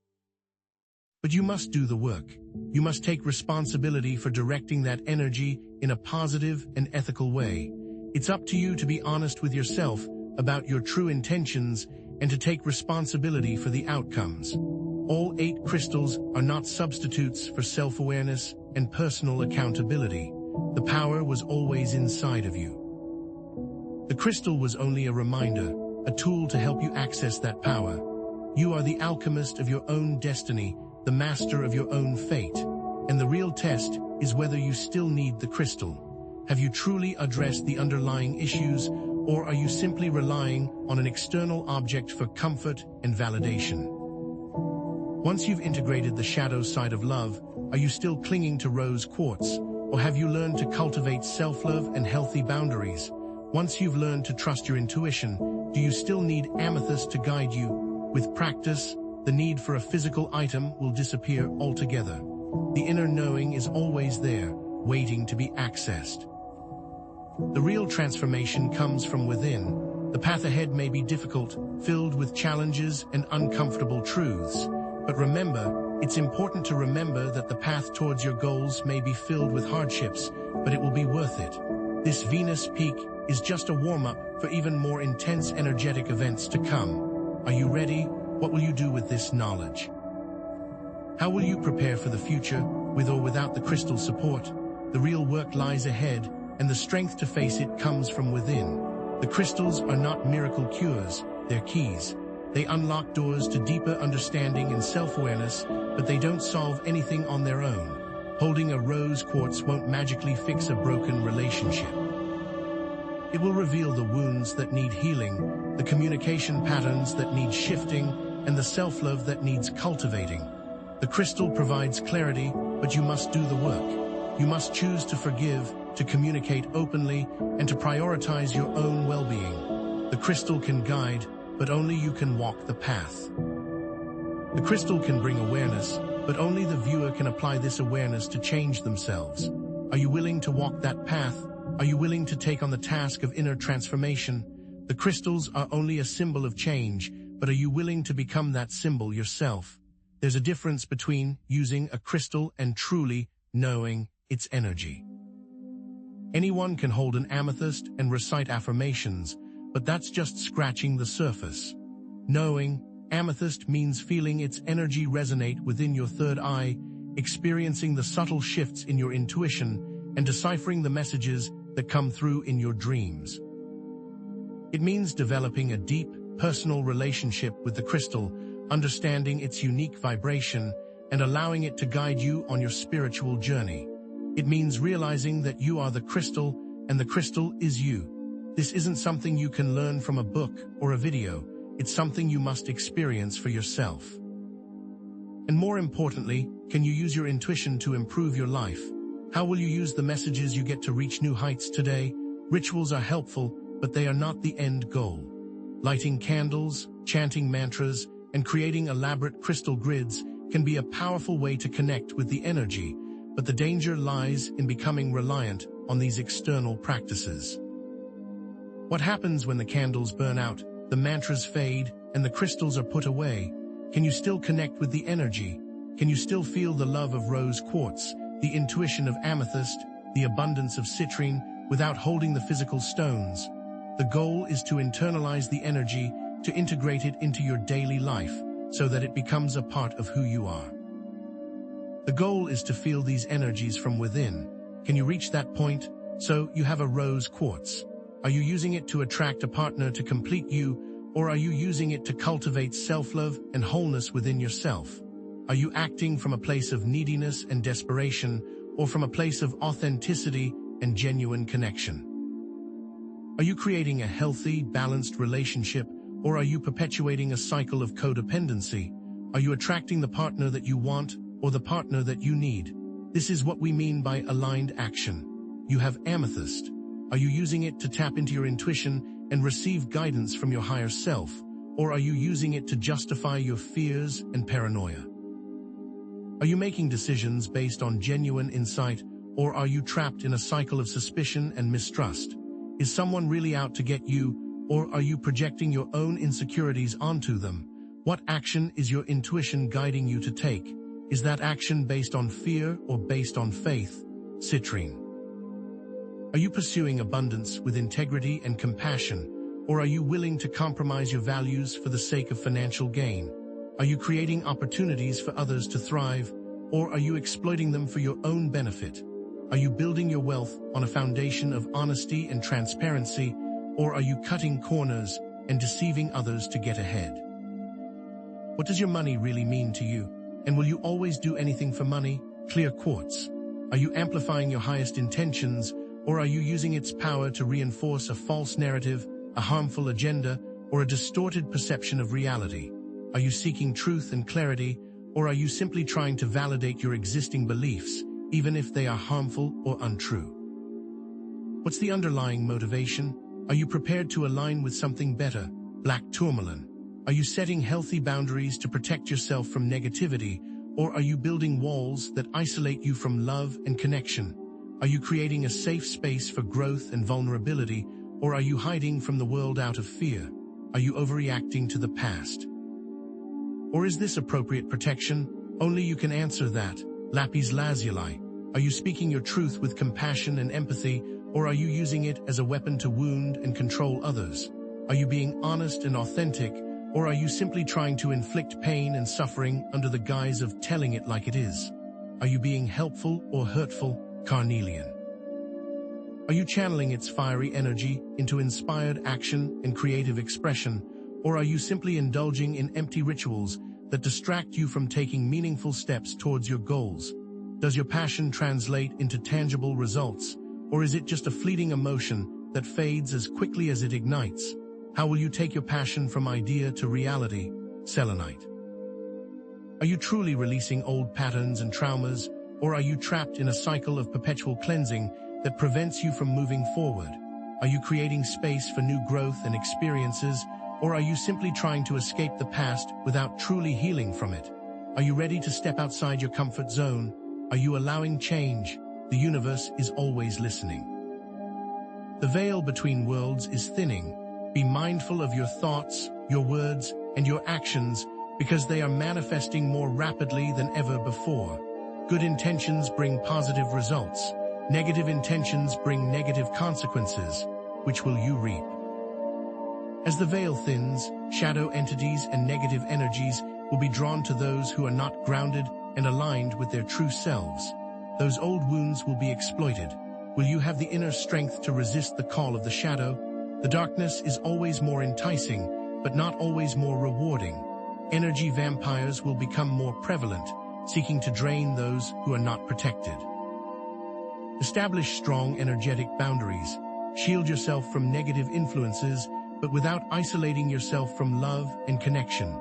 But you must do the work. You must take responsibility for directing that energy in a positive and ethical way. It's up to you to be honest with yourself about your true intentions and to take responsibility for the outcomes. All 8 crystals are not substitutes for self-awareness and personal accountability. The power was always inside of you. The crystal was only a reminder, a tool to help you access that power. You are the alchemist of your own destiny, the master of your own fate. And the real test is whether you still need the crystal. Have you truly addressed the underlying issues, or are you simply relying on an external object for comfort and validation? Once you've integrated the shadow side of love, are you still clinging to rose quartz, or have you learned to cultivate self-love and healthy boundaries? Once you've learned to trust your intuition, do you still need amethyst to guide you? With practice, the need for a physical item will disappear altogether. The inner knowing is always there, waiting to be accessed. The real transformation comes from within. The path ahead may be difficult, filled with challenges and uncomfortable truths. But remember, it's important to remember that the path towards your goals may be filled with hardships, but it will be worth it. This Venus peak is just a warm-up for even more intense energetic events to come. Are you ready? What will you do with this knowledge? How will you prepare for the future, with or without the crystal support? The real work lies ahead, and the strength to face it comes from within. The crystals are not miracle cures, they're keys. They unlock doors to deeper understanding and self-awareness, but they don't solve anything on their own. Holding a rose quartz won't magically fix a broken relationship. It will reveal the wounds that need healing, the communication patterns that need shifting, and the self-love that needs cultivating. The crystal provides clarity, but you must do the work. You must choose to forgive, to communicate openly, and to prioritize your own well-being. The crystal can guide, but only you can walk the path. The crystal can bring awareness, but only the viewer can apply this awareness to change themselves. Are you willing to walk that path? Are you willing to take on the task of inner transformation? The crystals are only a symbol of change, but are you willing to become that symbol yourself? There's a difference between using a crystal and truly knowing its energy. Anyone can hold an amethyst and recite affirmations, but that's just scratching the surface. Knowing amethyst means feeling its energy resonate within your third eye, experiencing the subtle shifts in your intuition, and deciphering the messages that come through in your dreams. It means developing a deep, personal relationship with the crystal, understanding its unique vibration, and allowing it to guide you on your spiritual journey. It means realizing that you are the crystal, and the crystal is you. This isn't something you can learn from a book or a video. It's something you must experience for yourself. And more importantly, can you use your intuition to improve your life? How will you use the messages you get to reach new heights today? Rituals are helpful, but they are not the end goal. Lighting candles, chanting mantras, and creating elaborate crystal grids can be a powerful way to connect with the energy, but the danger lies in becoming reliant on these external practices. What happens when the candles burn out, the mantras fade, and the crystals are put away? Can you still connect with the energy? Can you still feel the love of rose quartz, the intuition of amethyst, the abundance of citrine, without holding the physical stones? The goal is to internalize the energy, to integrate it into your daily life, so that it becomes a part of who you are. The goal is to feel these energies from within. Can you reach that point? So you have a rose quartz. Are you using it to attract a partner to complete you, or are you using it to cultivate self-love and wholeness within yourself? Are you acting from a place of neediness and desperation, or from a place of authenticity and genuine connection? Are you creating a healthy, balanced relationship, or are you perpetuating a cycle of codependency? Are you attracting the partner that you want, or the partner that you need? This is what we mean by aligned action. You have amethyst. Are you using it to tap into your intuition and receive guidance from your higher self, or are you using it to justify your fears and paranoia? Are you making decisions based on genuine insight, or are you trapped in a cycle of suspicion and mistrust? Is someone really out to get you, or are you projecting your own insecurities onto them? What action is your intuition guiding you to take? Is that action based on fear or based on faith? Citrine. Are you pursuing abundance with integrity and compassion, or are you willing to compromise your values for the sake of financial gain? Are you creating opportunities for others to thrive, or are you exploiting them for your own benefit? Are you building your wealth on a foundation of honesty and transparency, or are you cutting corners and deceiving others to get ahead? What does your money really mean to you? And will you always do anything for money? Clear quartz. Are you amplifying your highest intentions, or are you using its power to reinforce a false narrative, a harmful agenda, or a distorted perception of reality? Are you seeking truth and clarity, or are you simply trying to validate your existing beliefs, even if they are harmful or untrue? What's the underlying motivation? Are you prepared to align with something better? Black tourmaline. Are you setting healthy boundaries to protect yourself from negativity, or are you building walls that isolate you from love and connection? Are you creating a safe space for growth and vulnerability, or are you hiding from the world out of fear? Are you overreacting to the past? Or is this appropriate protection? Only you can answer that. Lapis lazuli. Are you speaking your truth with compassion and empathy, or are you using it as a weapon to wound and control others? Are you being honest and authentic, or are you simply trying to inflict pain and suffering under the guise of telling it like it is? Are you being helpful or hurtful? Carnelian. Are you channeling its fiery energy into inspired action and creative expression, or are you simply indulging in empty rituals that distract you from taking meaningful steps towards your goals? Does your passion translate into tangible results, or is it just a fleeting emotion that fades as quickly as it ignites? How will you take your passion from idea to reality? Selenite. Are you truly releasing old patterns and traumas, or are you trapped in a cycle of perpetual cleansing that prevents you from moving forward? Are you creating space for new growth and experiences, or are you simply trying to escape the past without truly healing from it? Are you ready to step outside your comfort zone? Are you allowing change? The universe is always listening. The veil between worlds is thinning. Be mindful of your thoughts, your words, and your actions, because they are manifesting more rapidly than ever before. Good intentions bring positive results. Negative intentions bring negative consequences. Which will you reap? As the veil thins, shadow entities and negative energies will be drawn to those who are not grounded and aligned with their true selves. Those old wounds will be exploited. Will you have the inner strength to resist the call of the shadow? The darkness is always more enticing, but not always more rewarding. Energy vampires will become more prevalent, seeking to drain those who are not protected. Establish strong energetic boundaries. Shield yourself from negative influences, but without isolating yourself from love and connection.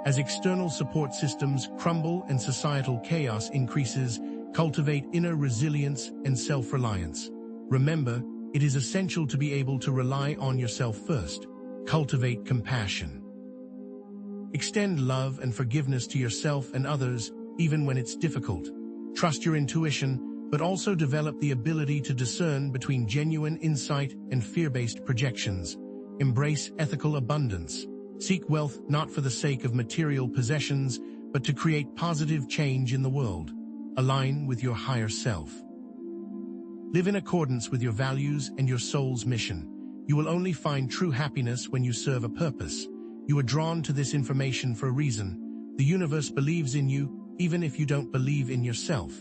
As external support systems crumble and societal chaos increases, cultivate inner resilience and self-reliance. Remember, it is essential to be able to rely on yourself first. Cultivate compassion. Extend love and forgiveness to yourself and others, even when it's difficult. Trust your intuition, but also develop the ability to discern between genuine insight and fear-based projections. Embrace ethical abundance. Seek wealth not for the sake of material possessions, but to create positive change in the world. Align with your higher self. Live in accordance with your values and your soul's mission. You will only find true happiness when you serve a purpose. You are drawn to this information for a reason. The universe believes in you, even if you don't believe in yourself.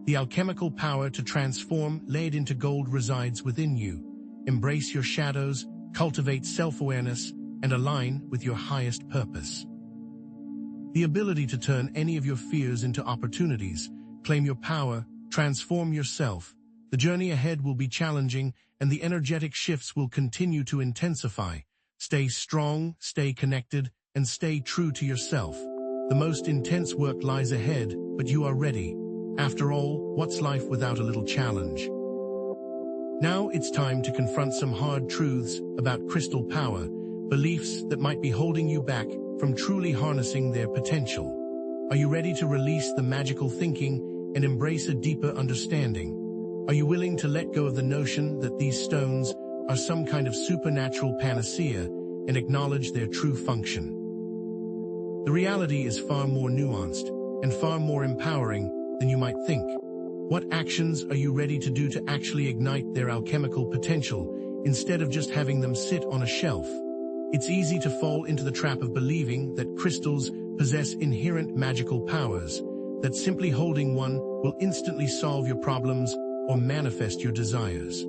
The alchemical power to transform lead into gold resides within you. Embrace your shadows, cultivate self-awareness, and align with your highest purpose. The ability to turn any of your fears into opportunities, claim your power, transform yourself. The journey ahead will be challenging, and the energetic shifts will continue to intensify. Stay strong, stay connected, and stay true to yourself. The most intense work lies ahead, but you are ready. After all, what's life without a little challenge? Now it's time to confront some hard truths about crystal power, beliefs that might be holding you back from truly harnessing their potential. Are you ready to release the magical thinking and embrace a deeper understanding? Are you willing to let go of the notion that these stones are some kind of supernatural panacea and acknowledge their true function? The reality is far more nuanced and far more empowering than you might think. What actions are you ready to do to actually ignite their alchemical potential, instead of just having them sit on a shelf? It's easy to fall into the trap of believing that crystals possess inherent magical powers, that simply holding one will instantly solve your problems or manifest your desires.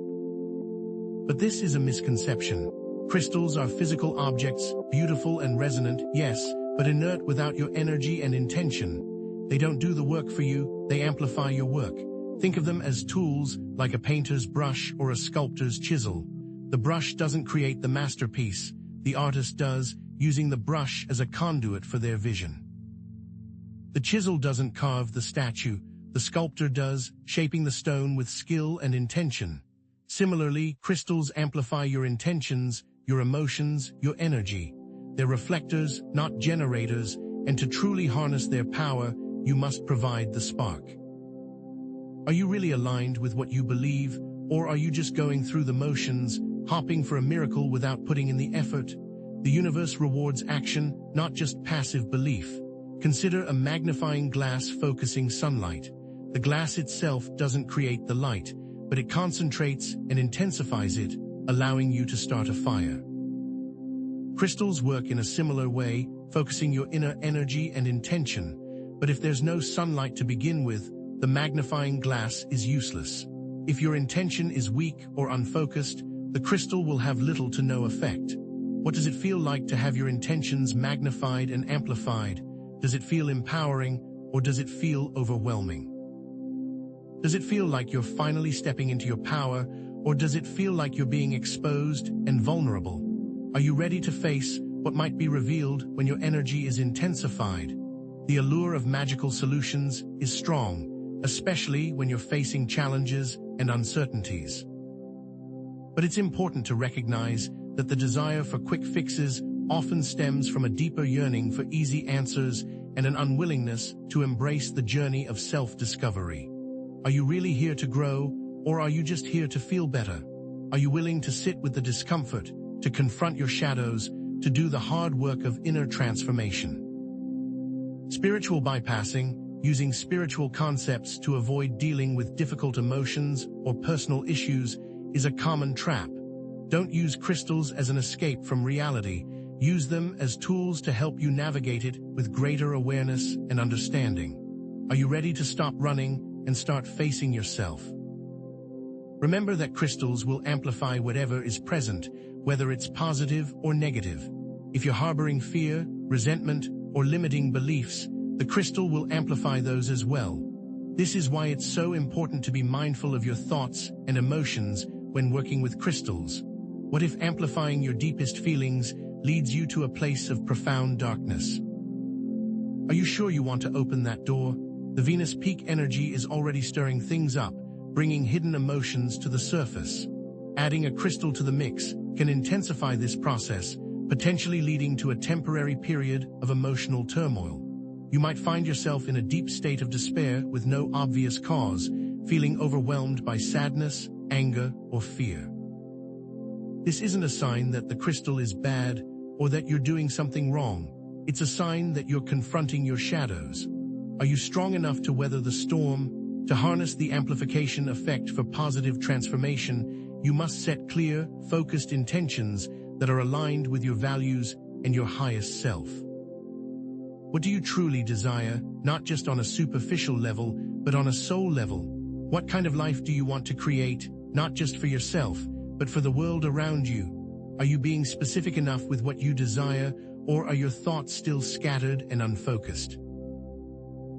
But this is a misconception. Crystals are physical objects, beautiful and resonant, yes, but inert without your energy and intention. They don't do the work for you, they amplify your work. Think of them as tools, like a painter's brush or a sculptor's chisel. The brush doesn't create the masterpiece, the artist does, using the brush as a conduit for their vision. The chisel doesn't carve the statue, the sculptor does, shaping the stone with skill and intention. Similarly, crystals amplify your intentions, your emotions, your energy. They're reflectors, not generators, and to truly harness their power, you must provide the spark. Are you really aligned with what you believe, or are you just going through the motions, hoping for a miracle without putting in the effort? The universe rewards action, not just passive belief. Consider a magnifying glass focusing sunlight. The glass itself doesn't create the light, but it concentrates and intensifies it, allowing you to start a fire. Crystals work in a similar way, focusing your inner energy and intention. But if there's no sunlight to begin with, the magnifying glass is useless. If your intention is weak or unfocused, the crystal will have little to no effect. What does it feel like to have your intentions magnified and amplified? Does it feel empowering, or does it feel overwhelming? Does it feel like you're finally stepping into your power, or does it feel like you're being exposed and vulnerable? Are you ready to face what might be revealed when your energy is intensified? The allure of magical solutions is strong, especially when you're facing challenges and uncertainties. But it's important to recognize that the desire for quick fixes often stems from a deeper yearning for easy answers and an unwillingness to embrace the journey of self-discovery. Are you really here to grow, or are you just here to feel better? Are you willing to sit with the discomfort, to confront your shadows, to do the hard work of inner transformation? Spiritual bypassing, using spiritual concepts to avoid dealing with difficult emotions or personal issues, is a common trap. Don't use crystals as an escape from reality. Use them as tools to help you navigate it with greater awareness and understanding. Are you ready to stop running and start facing yourself? Remember that crystals will amplify whatever is present, whether it's positive or negative. If you're harboring fear, resentment, or limiting beliefs, the crystal will amplify those as well. This is why it's so important to be mindful of your thoughts and emotions when working with crystals. What if amplifying your deepest feelings leads you to a place of profound darkness? Are you sure you want to open that door? The Venus peak energy is already stirring things up, bringing hidden emotions to the surface. Adding a crystal to the mix can intensify this process, potentially leading to a temporary period of emotional turmoil. You might find yourself in a deep state of despair with no obvious cause, feeling overwhelmed by sadness, anger, or fear. This isn't a sign that the crystal is bad or that you're doing something wrong. It's a sign that you're confronting your shadows. Are you strong enough to weather the storm? To harness the amplification effect for positive transformation, you must set clear, focused intentions that are aligned with your values and your highest self. What do you truly desire, not just on a superficial level, but on a soul level? What kind of life do you want to create, not just for yourself, but for the world around you? Are you being specific enough with what you desire, or are your thoughts still scattered and unfocused?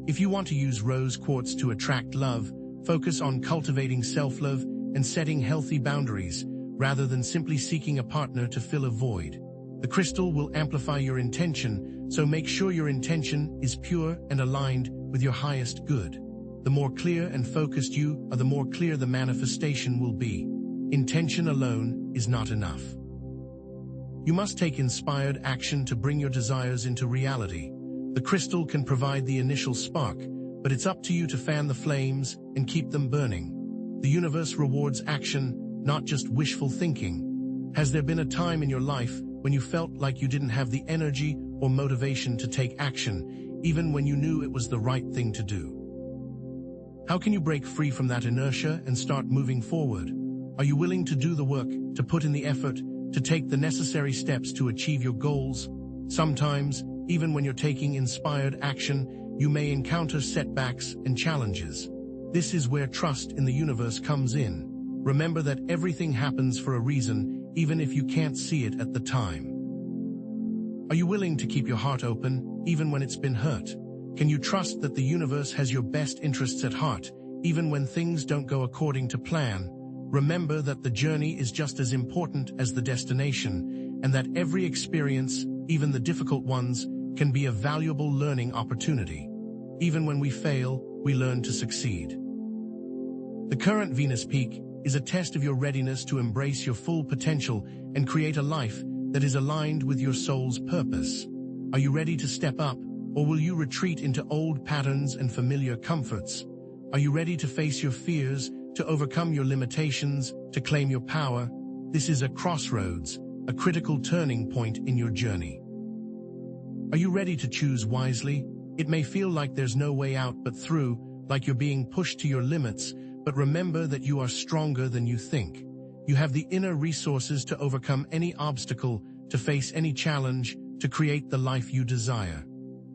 If you want to use rose quartz to attract love, focus on cultivating self-love and setting healthy boundaries, rather than simply seeking a partner to fill a void. The crystal will amplify your intention, so make sure your intention is pure and aligned with your highest good. The more clear and focused you are, the more clear the manifestation will be. Intention alone is not enough. You must take inspired action to bring your desires into reality. The crystal can provide the initial spark, but it's up to you to fan the flames and keep them burning. The universe rewards action, not just wishful thinking. Has there been a time in your life when you felt like you didn't have the energy or motivation to take action, even when you knew it was the right thing to do? How can you break free from that inertia and start moving forward? Are you willing to do the work, to put in the effort, to take the necessary steps to achieve your goals? Sometimes, even when you're taking inspired action, you may encounter setbacks and challenges. This is where trust in the universe comes in. Remember that everything happens for a reason, even if you can't see it at the time. Are you willing to keep your heart open, even when it's been hurt? Can you trust that the universe has your best interests at heart, even when things don't go according to plan? Remember that the journey is just as important as the destination, and that every experience, even the difficult ones, can be a valuable learning opportunity. Even when we fail, we learn to succeed. The current Venus peak is a test of your readiness to embrace your full potential and create a life that is aligned with your soul's purpose. Are you ready to step up, or will you retreat into old patterns and familiar comforts? Are you ready to face your fears, to overcome your limitations, to claim your power? This is a crossroads, a critical turning point in your journey. Are you ready to choose wisely? It may feel like there's no way out but through, like you're being pushed to your limits, but remember that you are stronger than you think. You have the inner resources to overcome any obstacle, to face any challenge, to create the life you desire.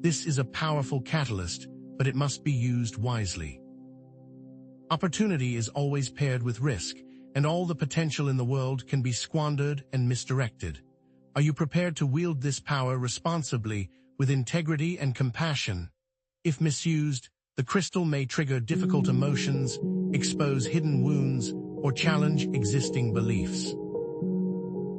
This is a powerful catalyst, but it must be used wisely. Opportunity is always paired with risk, and all the potential in the world can be squandered and misdirected. Are you prepared to wield this power responsibly, with integrity and compassion? If misused, the crystal may trigger difficult emotions, expose hidden wounds, or challenge existing beliefs.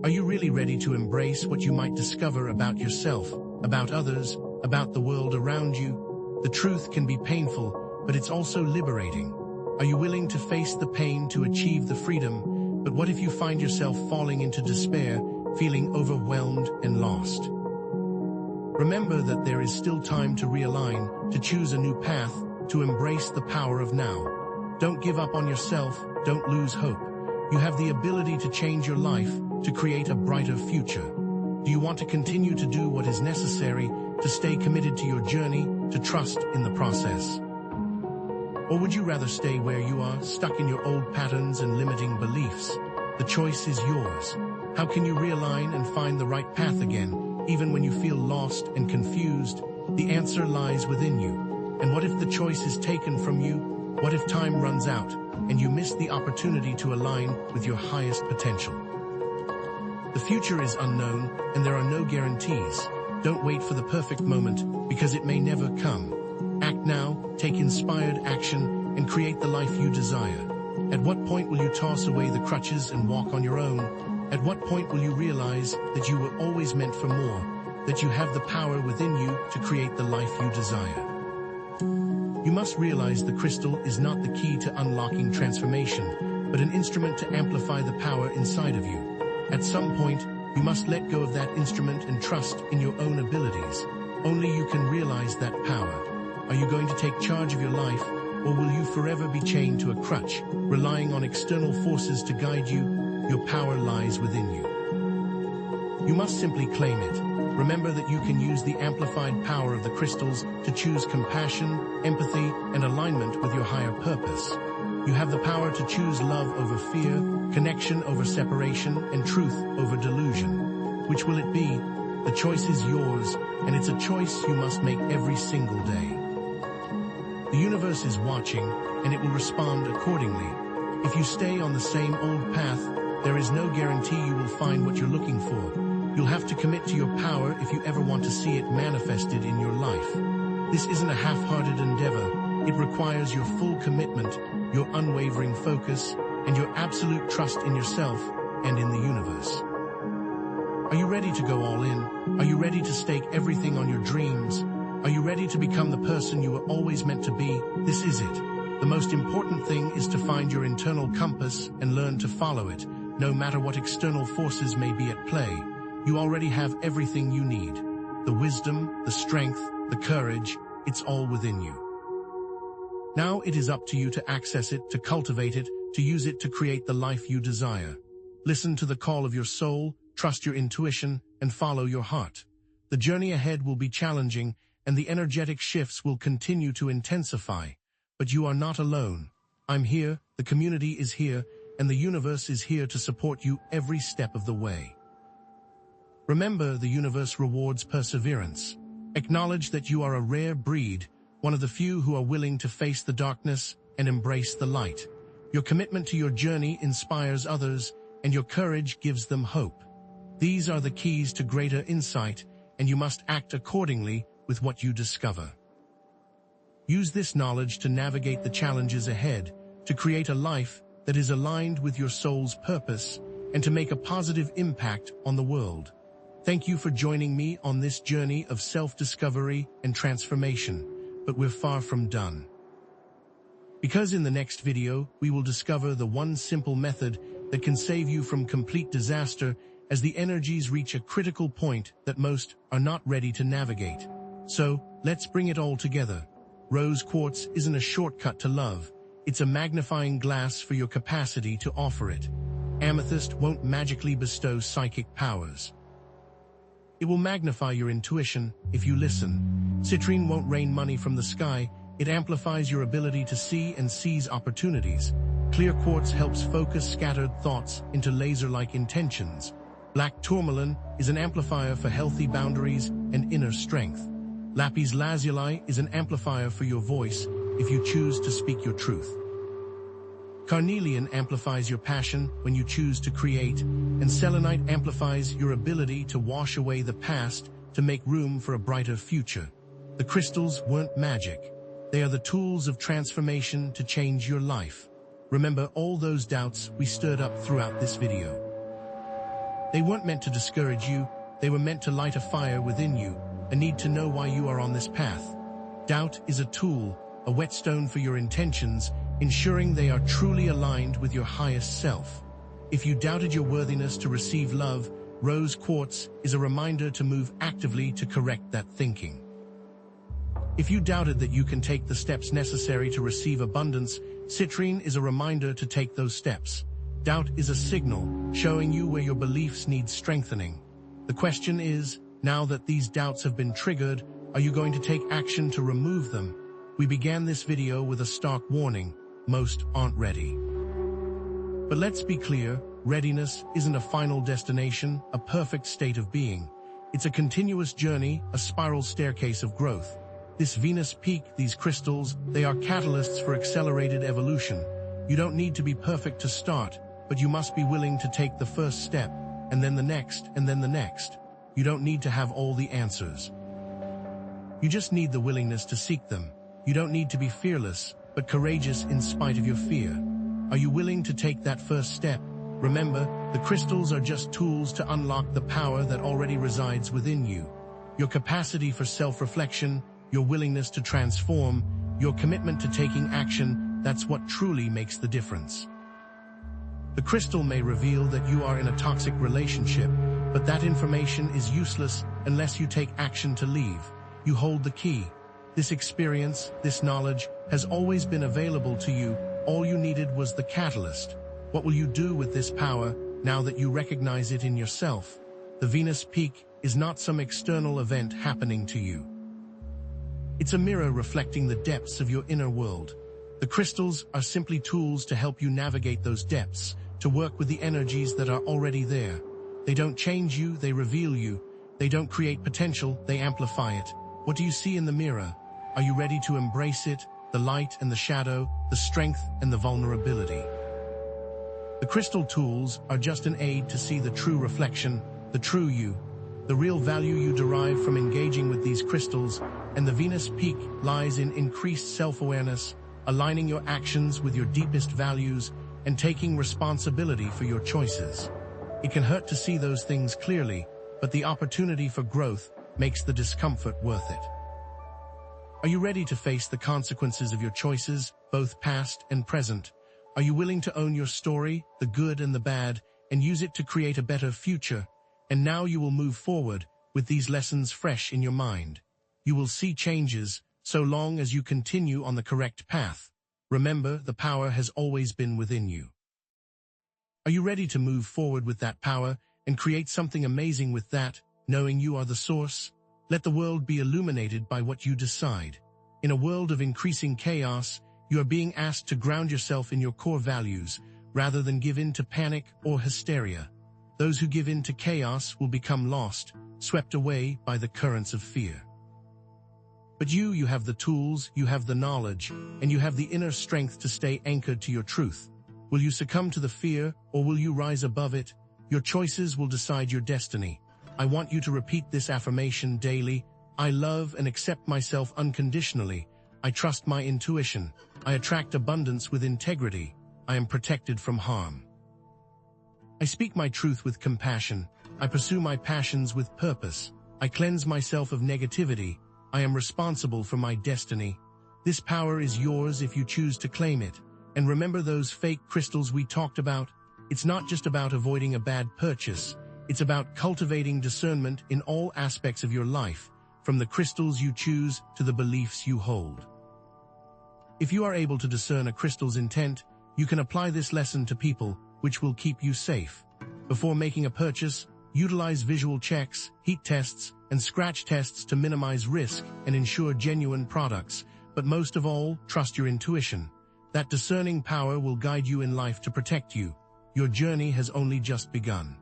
Are you really ready to embrace what you might discover about yourself, about others, about the world around you? The truth can be painful, but it's also liberating. Are you willing to face the pain to achieve the freedom? But what if you find yourself falling into despair, feeling overwhelmed and lost? Remember that there is still time to realign, to choose a new path, to embrace the power of now. Don't give up on yourself, don't lose hope. You have the ability to change your life, to create a brighter future. Do you want to continue to do what is necessary, to stay committed to your journey, to trust in the process? Or would you rather stay where you are, stuck in your old patterns and limiting beliefs? The choice is yours. How can you realign and find the right path again, even when you feel lost and confused? The answer lies within you. And what if the choice is taken from you? What if time runs out, and you miss the opportunity to align with your highest potential? The future is unknown, and there are no guarantees. Don't wait for the perfect moment, because it may never come. Act now, take inspired action, and create the life you desire. At what point will you toss away the crutches and walk on your own? At what point will you realize that you were always meant for more, that you have the power within you to create the life you desire? You must realize the crystal is not the key to unlocking transformation, but an instrument to amplify the power inside of you. At some point, you must let go of that instrument and trust in your own abilities. Only you can realize that power. Are you going to take charge of your life, or will you forever be chained to a crutch, relying on external forces to guide you? Your power lies within you. You must simply claim it. Remember that you can use the amplified power of the crystals to choose compassion, empathy, and alignment with your higher purpose. You have the power to choose love over fear, connection over separation, and truth over delusion. Which will it be? The choice is yours, and it's a choice you must make every single day. The universe is watching, and it will respond accordingly. If you stay on the same old path, there is no guarantee you will find what you're looking for. You'll have to commit to your power if you ever want to see it manifested in your life. This isn't a half-hearted endeavor. It requires your full commitment, your unwavering focus, and your absolute trust in yourself and in the universe. Are you ready to go all in? Are you ready to stake everything on your dreams? Are you ready to become the person you were always meant to be? This is it. The most important thing is to find your internal compass and learn to follow it, no matter what external forces may be at play. You already have everything you need. The wisdom, the strength, the courage, it's all within you. Now it is up to you to access it, to cultivate it, to use it to create the life you desire. Listen to the call of your soul, trust your intuition, and follow your heart. The journey ahead will be challenging, and the energetic shifts will continue to intensify. But you are not alone. I'm here, the community is here, and the universe is here to support you every step of the way. Remember, the universe rewards perseverance. Acknowledge that you are a rare breed, one of the few who are willing to face the darkness and embrace the light. Your commitment to your journey inspires others, and your courage gives them hope. These are the keys to greater insight, and you must act accordingly with what you discover. Use this knowledge to navigate the challenges ahead, to create a life that is aligned with your soul's purpose, and to make a positive impact on the world. Thank you for joining me on this journey of self-discovery and transformation, but we're far from done. Because in the next video, we will discover the one simple method that can save you from complete disaster as the energies reach a critical point that most are not ready to navigate. So, let's bring it all together. Rose quartz isn't a shortcut to love. It's a magnifying glass for your capacity to offer it. Amethyst won't magically bestow psychic powers. It will magnify your intuition if you listen. Citrine won't rain money from the sky. It amplifies your ability to see and seize opportunities. Clear quartz helps focus scattered thoughts into laser-like intentions. Black tourmaline is an amplifier for healthy boundaries and inner strength. Lapis lazuli is an amplifier for your voice if you choose to speak your truth. Carnelian amplifies your passion when you choose to create, and selenite amplifies your ability to wash away the past to make room for a brighter future. The crystals weren't magic. They are the tools of transformation to change your life. Remember all those doubts we stirred up throughout this video. They weren't meant to discourage you, they were meant to light a fire within you, a need to know why you are on this path. Doubt is a tool, a whetstone for your intentions, ensuring they are truly aligned with your highest self. If you doubted your worthiness to receive love, rose quartz is a reminder to move actively to correct that thinking. If you doubted that you can take the steps necessary to receive abundance, citrine is a reminder to take those steps. Doubt is a signal, showing you where your beliefs need strengthening. The question is, now that these doubts have been triggered, are you going to take action to remove them? We began this video with a stark warning: most aren't ready. But let's be clear, readiness isn't a final destination, a perfect state of being. It's a continuous journey, a spiral staircase of growth. This Venus peak, these crystals, they are catalysts for accelerated evolution. You don't need to be perfect to start, but you must be willing to take the first step, and then the next, and then the next. You don't need to have all the answers. You just need the willingness to seek them. You don't need to be fearless, but courageous in spite of your fear. Are you willing to take that first step? Remember, the crystals are just tools to unlock the power that already resides within you. Your capacity for self-reflection, your willingness to transform, your commitment to taking action, that's what truly makes the difference. The crystal may reveal that you are in a toxic relationship, but that information is useless unless you take action to leave. You hold the key. This experience, this knowledge, has always been available to you. All you needed was the catalyst. What will you do with this power now that you recognize it in yourself? The Venus peak is not some external event happening to you. It's a mirror reflecting the depths of your inner world. The crystals are simply tools to help you navigate those depths, to work with the energies that are already there. They don't change you, they reveal you. They don't create potential, they amplify it. What do you see in the mirror? Are you ready to embrace it? The light and the shadow, the strength and the vulnerability. The crystal tools are just an aid to see the true reflection, the true you. The real value you derive from engaging with these crystals, and the Venus peak lies in increased self-awareness, aligning your actions with your deepest values, and taking responsibility for your choices. It can hurt to see those things clearly, but the opportunity for growth makes the discomfort worth it. Are you ready to face the consequences of your choices, both past and present? Are you willing to own your story, the good and the bad, and use it to create a better future? And now you will move forward with these lessons fresh in your mind. You will see changes so long as you continue on the correct path. Remember, the power has always been within you. Are you ready to move forward with that power and create something amazing with that, knowing you are the source? Let the world be illuminated by what you decide. In a world of increasing chaos, you are being asked to ground yourself in your core values, rather than give in to panic or hysteria. Those who give in to chaos will become lost, swept away by the currents of fear. But you have the tools, you have the knowledge, and you have the inner strength to stay anchored to your truth. Will you succumb to the fear, or will you rise above it? Your choices will decide your destiny. I want you to repeat this affirmation daily. I love and accept myself unconditionally. I trust my intuition. I attract abundance with integrity. I am protected from harm. I speak my truth with compassion. I pursue my passions with purpose. I cleanse myself of negativity. I am responsible for my destiny. This power is yours if you choose to claim it. And remember those fake crystals we talked about? It's not just about avoiding a bad purchase. It's about cultivating discernment in all aspects of your life, from the crystals you choose to the beliefs you hold. If you are able to discern a crystal's intent, you can apply this lesson to people, which will keep you safe. Before making a purchase, utilize visual checks, heat tests, and scratch tests to minimize risk and ensure genuine products. But most of all, trust your intuition. That discerning power will guide you in life to protect you. Your journey has only just begun.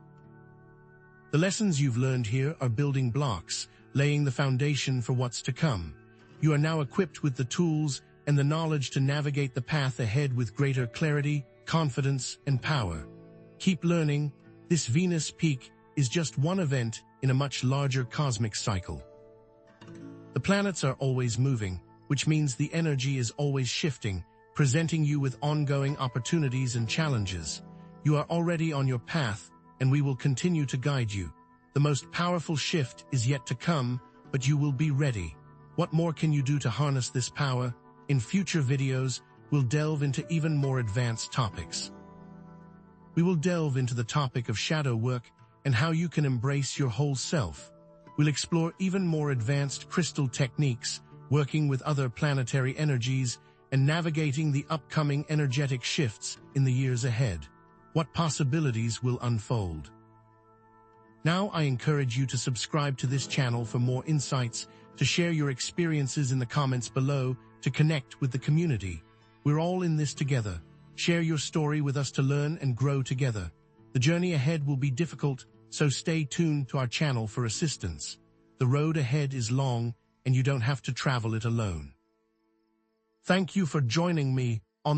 The lessons you've learned here are building blocks, laying the foundation for what's to come. You are now equipped with the tools and the knowledge to navigate the path ahead with greater clarity, confidence, and power. Keep learning. This Venus peak is just one event in a much larger cosmic cycle. The planets are always moving, which means the energy is always shifting, presenting you with ongoing opportunities and challenges. You are already on your path, and we will continue to guide you. The most powerful shift is yet to come, but you will be ready. What more can you do to harness this power? In future videos, we'll delve into even more advanced topics. We will delve into the topic of shadow work and how you can embrace your whole self. We'll explore even more advanced crystal techniques, working with other planetary energies, and navigating the upcoming energetic shifts in the years ahead. What possibilities will unfold? Now I encourage you to subscribe to this channel for more insights, to share your experiences in the comments below, to connect with the community. We're all in this together. Share your story with us to learn and grow together. The journey ahead will be difficult, so stay tuned to our channel for assistance. The road ahead is long, and you don't have to travel it alone. Thank you for joining me